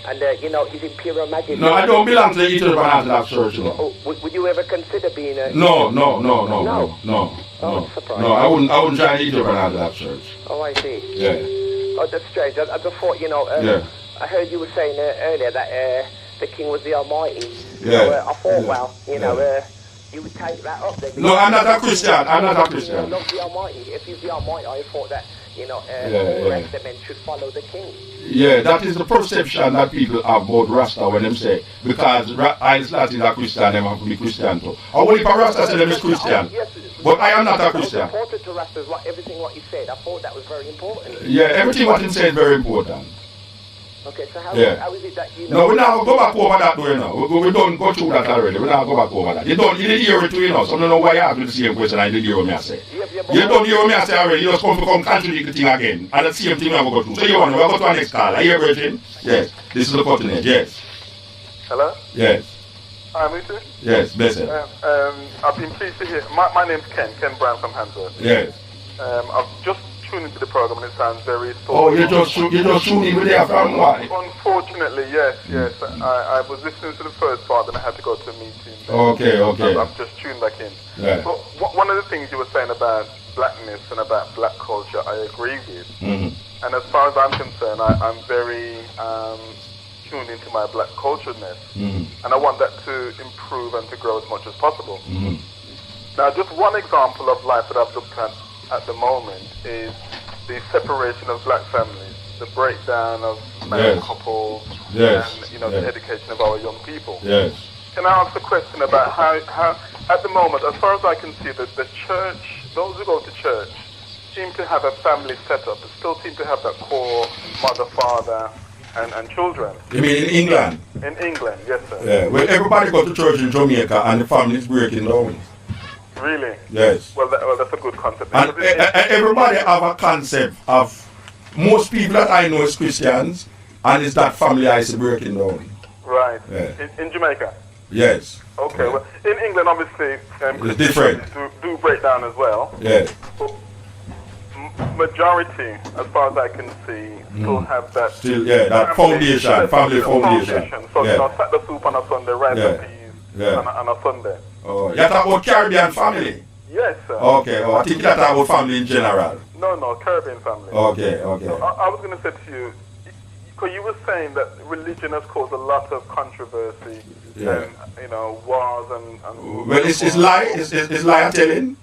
And, you know, is Imperial Majesty... No, I don't belong to the Ethiopian Orthodox Church, you know. Would you ever consider being a... No. Oh, surprised. No, I wouldn't join the Ethiopian Orthodox Church. Oh, I see. Yeah. Oh, that's strange. I just thought, you know, yeah. I heard you were saying earlier that the King was the Almighty. Yeah. So, I thought, well, you know, you would take that up then. No, I'm not a Christian. I'm not a Christian. Not the Almighty. If he's the Almighty, I thought that, you know, all the rest of men should follow the King. Yeah, that is the perception that people have about Rasta when they say, because Haile Selassie is a Christian, they have to be Christian too. Or only if a Rasta say them is Christian. But I am not a Christian. I was important to Rastas, everything what he said. I thought that was very important. Yeah, everything what he said is very important. Okay, so how is it that you know... No, we now go back over that though, you know. We don't go through that already. We now go back over that. You didn't hear it too, you know. So I don't know why you asked me the same question and you didn't hear what me I say. You don't hear what me I say already. You just come contradict the thing again. And the same thing we have to go through. So you want to go to our next call. Are you here, Virgin? Yes. This is the cutting edge. Yes. Hello? Yes. Hi, Mutu? Yes, blessed. I've been pleased to hear. My name's Ken Brown from Handsworth. Yes. I've just tuned into the program and it sounds very thoughtful. Oh, you just tuned in with there from why? Unfortunately, yes. I was listening to the first part, then I had to go to a meeting. Okay. I've just tuned back in. Yeah. But one of the things you were saying about blackness and about black culture, I agree with. Mm-hmm. And as far as I'm concerned, I'm very tuned into my black culturedness. Mm-hmm. And I want that to improve and to grow as much as possible. Mm-hmm. Now, just one example of life that I've looked at the moment is the separation of black families, the breakdown of married couples, and, you know, the education of our young people. Yes. Can I ask a question about how at the moment, as far as I can see, that the church, those who go to church, seem to have a family setup, but still seem to have that core mother, father, and children. You mean in England? In England, yes, sir. Yeah. Well, everybody go to church in Jamaica and the family is breaking down. Really? Yes. Well, that's a good concept. And everybody have a concept of, most people that I know is Christians, and it's that family is breaking down. Right. Yeah. In Jamaica? Yes. Okay. Yeah. Well, in England, obviously, it's different. Do break down as well. Yes. But majority, as far as I can see, still have that. Still, that foundation, family foundation. So, you know, sack the soup on a Sunday, rice and peas on a Sunday. Oh, you talk about Caribbean family? Yes, sir. Okay, I think you talk about family in general. No, Caribbean family. Okay. So I was going to say to you, because you were saying that religion has caused a lot of controversy and, you know, wars and well, it's lie? It's lie telling?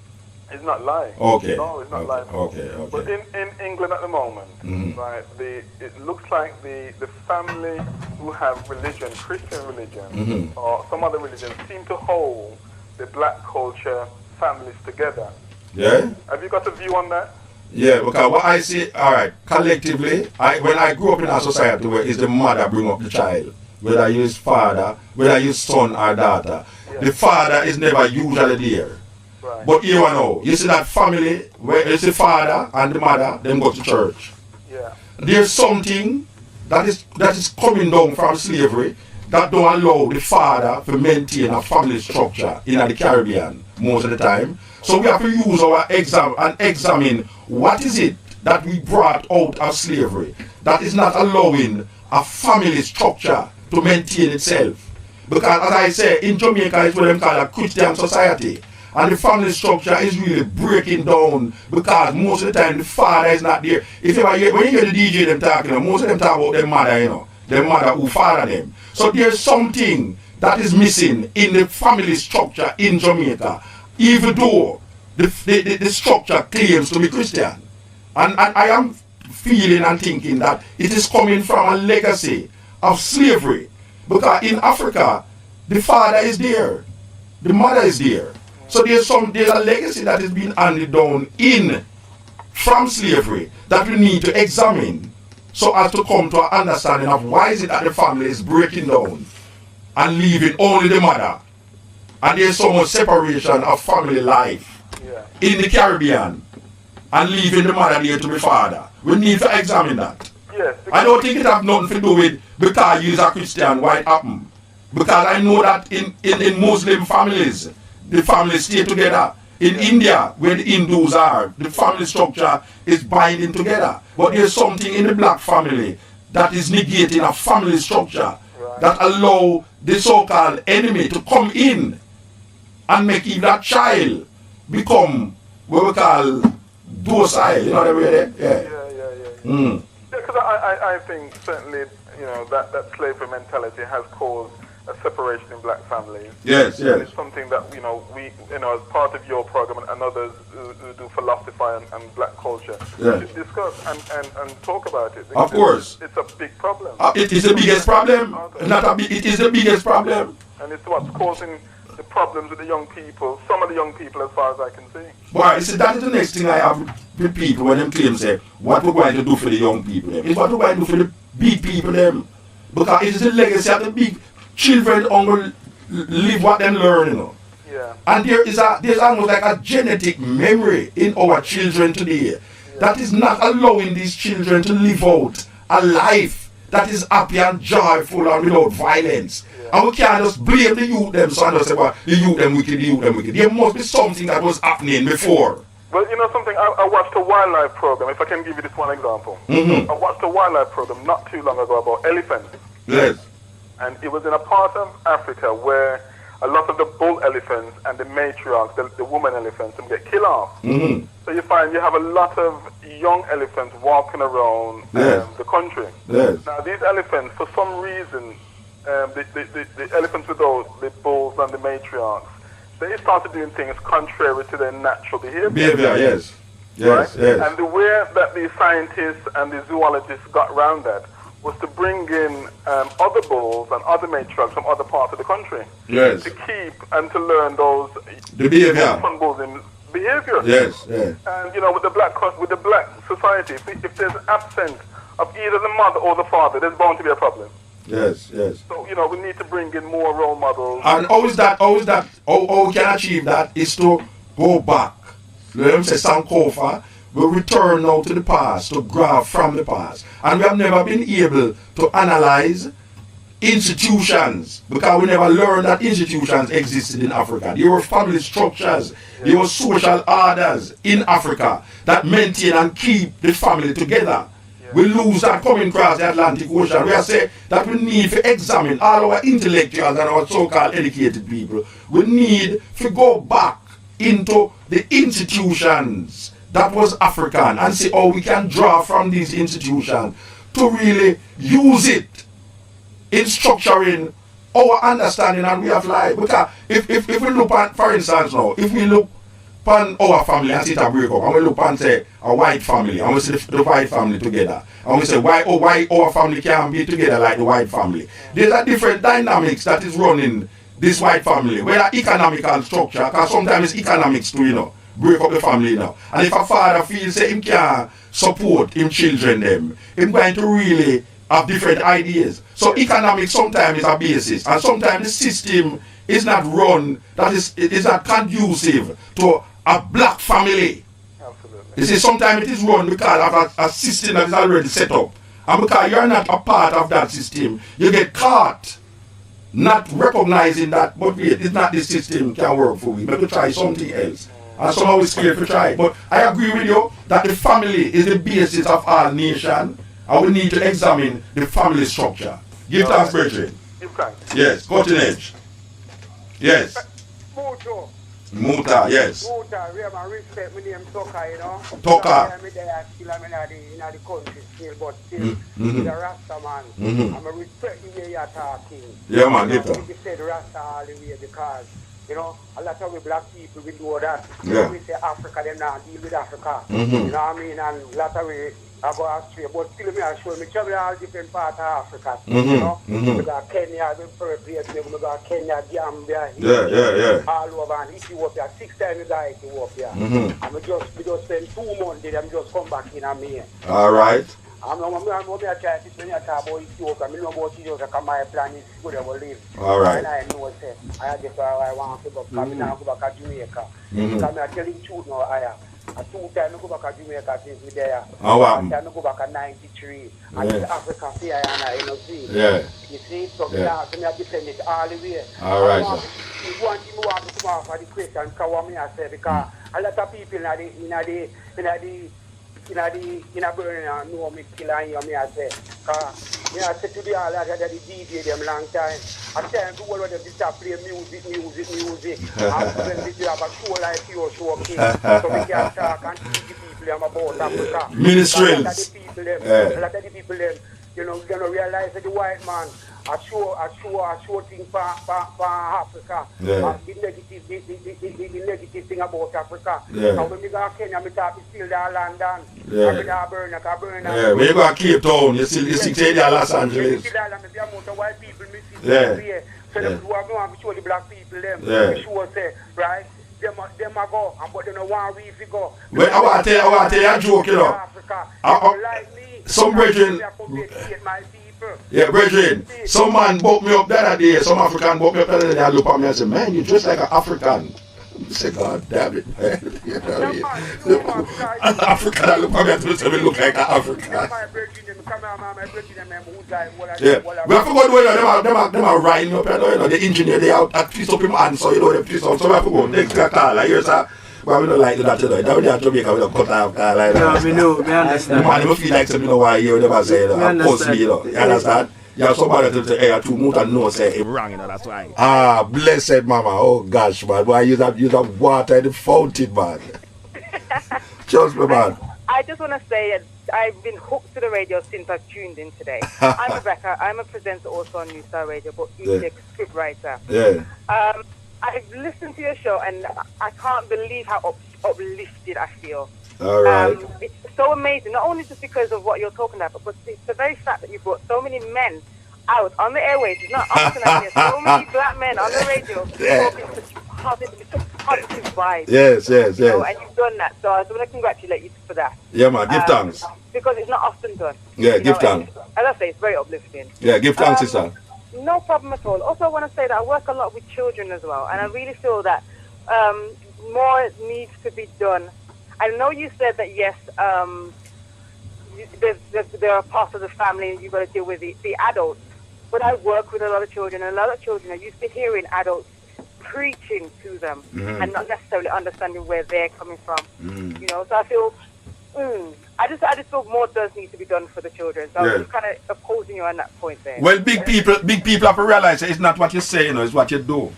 It's not lying. Okay. No, it's not lying. Okay. But in England at the moment, right, it looks like the family who have religion, Christian religion, or some other religion, seem to hold the black culture families together. Yeah? Have you got a view on that? Yeah, because what I see, alright, collectively, when I grew up in a society where it's the mother bring up the child, whether you is father, whether you son or daughter, the father is never usually there. Right. But here now, you see that family where it's the father and the mother, them go to church. Yeah. There's something that is coming down from slavery that don't allow the father to maintain a family structure in the Caribbean most of the time. So we have to use our examine what is it that we brought out of slavery that is not allowing a family structure to maintain itself. Because as I say, in Jamaica it's what they call a Christian society. And the family structure is really breaking down because most of the time the father is not there. If you ever hear, when you hear the DJ them talking, most of them talk about their mother, their mother who father them. So there's something that is missing in the family structure in Jamaica, even though the structure claims to be Christian. And I am feeling and thinking that it is coming from a legacy of slavery. Because in Africa, the father is there, the mother is there. So there's a legacy that is being handed down from slavery that we need to examine so as to come to an understanding of why is it that the family is breaking down and leaving only the mother. And there's so much separation of family life in the Caribbean and leaving the mother there to be father. We need to examine that. Yes, I don't think it has nothing to do with because you are Christian, why it happened. Because I know that in Muslim families, the families stay together. In India, where the Hindus are, the family structure is binding together. But there's something in the black family that is negating a family structure that allow the so-called enemy to come in and make even that child become what we call docile. You know what I mean? Yeah. Because I think certainly, that slavery mentality has caused a separation in black families. Yes. And it's something that, we, as part of your program and others who do philosophy and black culture, should discuss and talk about it. Of course. It's a big problem. It is the biggest problem. It is the biggest problem. And it's what's causing the problems with the young people, some of the young people as far as I can see. Well, see, that is the next thing I have with people when them claim say, what we're going to do for the young people them. It's what we're going to do for the big people them. Because it is the legacy of the big children only live what them learn, And there's almost like a genetic memory in our children today that is not allowing these children to live out a life that is happy and joyful and without violence. And we can't just blame the youth them, so and just say, well, the youth them wicked, the youth them wicked. There must be something that was happening before. Well, something, I watched a wildlife program, if I can give you this one example. I watched a wildlife program not too long ago about elephants. Yes. And it was in a part of Africa where a lot of the bull elephants and the matriarchs, the woman elephants, them get killed off. So you find you have a lot of young elephants walking around the country. Yes. Now these elephants, for some reason, the elephants with the bulls and the matriarchs, they started doing things contrary to their natural behavior. Yes. Right? And the way that the scientists and the zoologists got around that was to bring in other bulls and other matriarchs from other parts of the country to keep and to learn those bulls in behavior. Yes. And with the black society, if there's absence of either the mother or the father, there's bound to be a problem. Yes. So we need to bring in more role models. And how we can achieve that is to go back. Let me say Sankofa. We return now to the past, to grab from the past. And we have never been able to analyze institutions because we never learned that institutions existed in Africa. There were family structures, there were social orders in Africa that maintain and keep the family together. We lose that coming across the Atlantic Ocean. We are saying that we need to examine all our intellectuals and our so-called educated people. We need to go back into the institutions that was African and see how we can draw from these institutions to really use it in structuring our understanding and way of life. Because if we look at, for instance now, if we look upon our family and see it a break up, and we look and say a white family, and we see the white family together, and we say why our family can't be together like the white family. There's a different dynamics that is running this white family, whether economical structure, because sometimes it's economics too, break up the family now. And if a father feels that he can't support his children them, he's going to really have different ideas. So economics sometimes is a basis, and sometimes the system is not run, that is not conducive to a black family. Absolutely. You see, sometimes it is run because of a system that is already set up. And because you're not a part of that system, you get caught not recognizing that, but wait, it's not the system can work for we. Maybe try something else. And somehow we're scared to try. But I agree with you that the family is the basis of our nation, and we need to examine the family structure. Give thanks, brethren. Yes, cutting edge. Yes. Muta, yes. Muta, we have a respect, my name Toka, you know. Toka. I'm there, still I'm in the country still, but still, he's a Rasta man. I'm a respect the way you're talking. Yeah, man, give that. You said Rasta all the way because, you know, a lot of we black people, we know that. Yeah. We say Africa, them not deal with Africa. You know what I mean? And a lot of we, I go astray, but still me I show me travel all different parts of Africa. You know, we got Kenya, we place, we got Kenya, Gambia, all over and Ethiopia. 6 times we got Ethiopia. And we just spend 2 months there and just come back in and me. All right. I'm trying to when I talk about Ethiopia, I know about Ethiopia because my plan is good I will live. All right. And I know say I just I want to go because I now go back to Jamaica. Because I tell you the truth now, I 2 times I go back to Jamaica since we there. One time I go back at 93. And in Africa see I know see. Yeah. You see, so I defend it all the way. All right. One thing I want to come off of the question because I say because a lot of people in a burning know me kill and hear me I say. Because I say to the all that the DJ them long time. I tell them to all of them to stop playing music. And when they have a show like your show up here, so we can talk and teach the people them about Africa. Ministries. A lot of the people them, you know, they don't realize that the white man a show thing for Africa. Yeah. The negative thing about Africa. Yeah. And when we go to Kenya, we talk still there London. Yeah. We go to Burn. Yeah. When you go to Cape Town, you still there Los Angeles. White people missing. Yeah. So them who have no to show the black people them. Yeah. We show say, right? Them a go, but they don't want we to go. Well, I want to tell you a joke, you know. Africa. Like me, some brethren. Yeah, brethren, some man booked me up the other day, some African booked me up the other day and look at me and say, man, you dress like an African. I say, God damn it, man. You know what I mean? An African, I look at me and say, look like an African. Yeah, we have to go to them are riding up, you know, the engineer, they out at twist up him hand, so you know, they twist up, so we have to go, next call, like, here's a, well, we don't like that, you know, that we have Jamaica, we don't cut off, like that. Yeah, we know, we understand. The man, feel like, you know, why you never say, post me, you know, you understand? You have somebody to say, hey, 2 months and no say it's wrong, you know, that's why. Ah, blessed mama, oh gosh, man, why you have water in the fountain, man. Trust me, man. I just want to say, I've been hooked to the radio since I've tuned in today. I'm Rebecca, I'm a presenter also on New Star Radio, but a script writer. Yeah. I've listened to your show and I can't believe how uplifted I feel. All right. It's so amazing, not only just because of what you're talking about, but it's the very fact that you brought so many men out on the airways. It's not often I hear so many black men on the radio talking to positive vibes. Yes. You know, and you've done that, so I just want to congratulate you for that. Yeah, man, give thanks. Because it's not often done. Yeah, give thanks. As I say, it's very uplifting. Yeah, give thanks, sister. No problem at all. Also, I want to say that I work a lot with children as well, and I really feel that more needs to be done. I know you said that, yes, there are parts of the family and you've got to deal with the adults, but I work with a lot of children, and a lot of children are used to hearing adults preaching to them and not necessarily understanding where they're coming from. You know, so I feel, I just feel more does need to be done for the children. So I'm just kind of opposing you on that point there. Well, big people have to realize that it's not what you say, you know, it's what you do.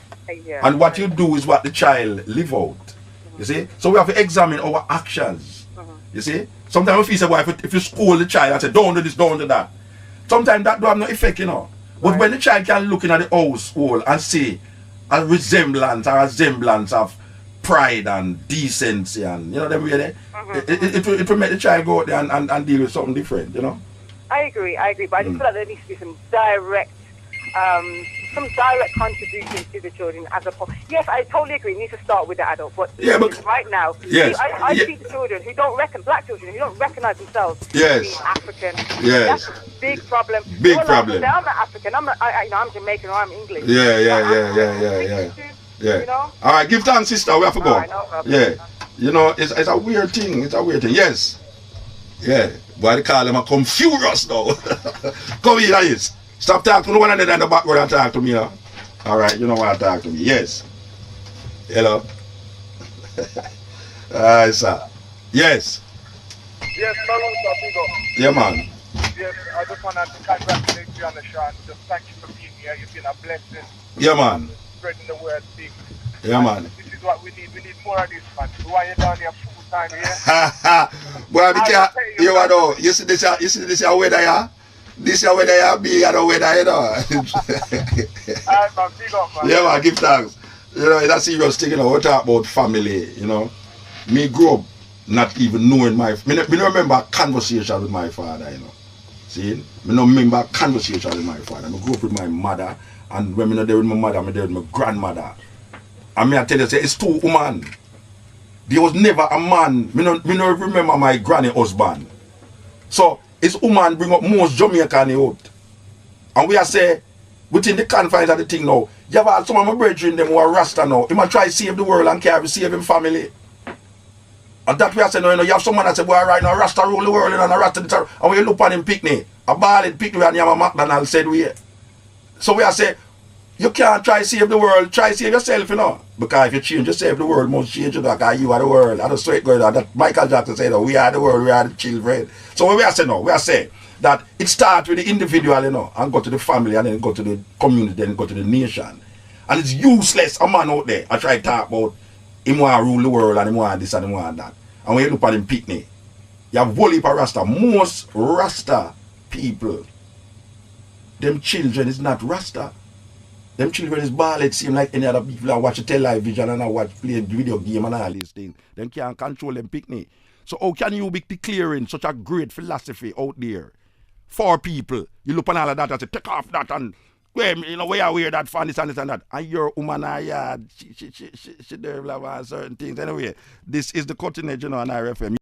Yeah. And what you do is what the child live out. You see? So we have to examine our actions. You see? Sometimes we feel say, well, if you scold the child and say, don't do this, don't do that. Sometimes that don't have no effect, you know. But when the child can look in at the household and see a resemblance of pride and decency and, you know, them way, it will make the child go out there and deal with something different, you know. I agree, but I just feel like there needs to be some direct contribution to the children as a whole. Yes, I totally agree. It needs to start with the adult. But right now, I see the children who don't black children who don't recognize themselves as being African. That's a big problem. Big problem. I'm not African. I'm Jamaican or I'm English. Yeah. You know? All right, give thanks, sister. We have to go. Right, no problem. Yeah. You know, it's a weird thing. Yes. Yeah. Why they call them a come furious now? Come here, guys. Stop talking to one another in the background and talk to me, huh? Alright, you know what to talk to me. Yes. Hello. Alright, sir. Yes. Yes, Baruka, big up. Yeah, man. Yes, I just want to congratulate you on the show and just thank you for being here. You've been a blessing. Yeah, man. Spreading the word big. Yeah, man. This is what we need. We need more of this, man. We want you down here full time here. Boy, you know, you see this weather, yeah? This is weather, yeah, be a weather, you know. Alright, man, big up, man. Yeah, man, give thanks. You know, it's a serious thing, you know. We talk about family, you know. Me grew up not even knowing me don't remember a conversation with my father, you know. See? Me don't remember a conversation with my father. I grew up with my mother, and when I'm not there with my mother, I'm there with my grandmother. And me I tell you, say, it's two women. There was never a man. Me don't remember my granny husband. So, it's woman bring up most Jamaican out. And we are say, within the confines of the thing now, you have had some of my brethren them who are Rasta now. He might try to save the world and can't save him family. And that we are saying, you know, you have someone that say, boy, right now, Rasta rule the world, and Rasta the terror. And when you look on him picnic, a ballad picnic and you have a McDonald's said we. So we are saying, you can't try to save the world, try to save yourself, you know. Because if you change yourself, the world must change you, because you are the world. And that's so it goes on. That Michael Jackson said, we are the world, we are the children. So what we are saying now, we are saying that it starts with the individual, you know, and go to the family, and then go to the community, then go to the nation. And it's useless, a man out there, I try to talk about him want to rule the world, and him want this, and him want that. And when you look at him picnic, you have whole heap of Rasta. Most Rasta people, them children is not Rasta. Them children is ball, it seem like any other people that watch a television and watch play video game and all these things. Them can't control them picnic. So how can you be declaring such a great philosophy out there for people? You look on all of that and say, take off that and you know, where I wear that for this and this and that. And your woman she there blah, blah, certain things. Anyway, this is the cutting edge, you know, on RFM.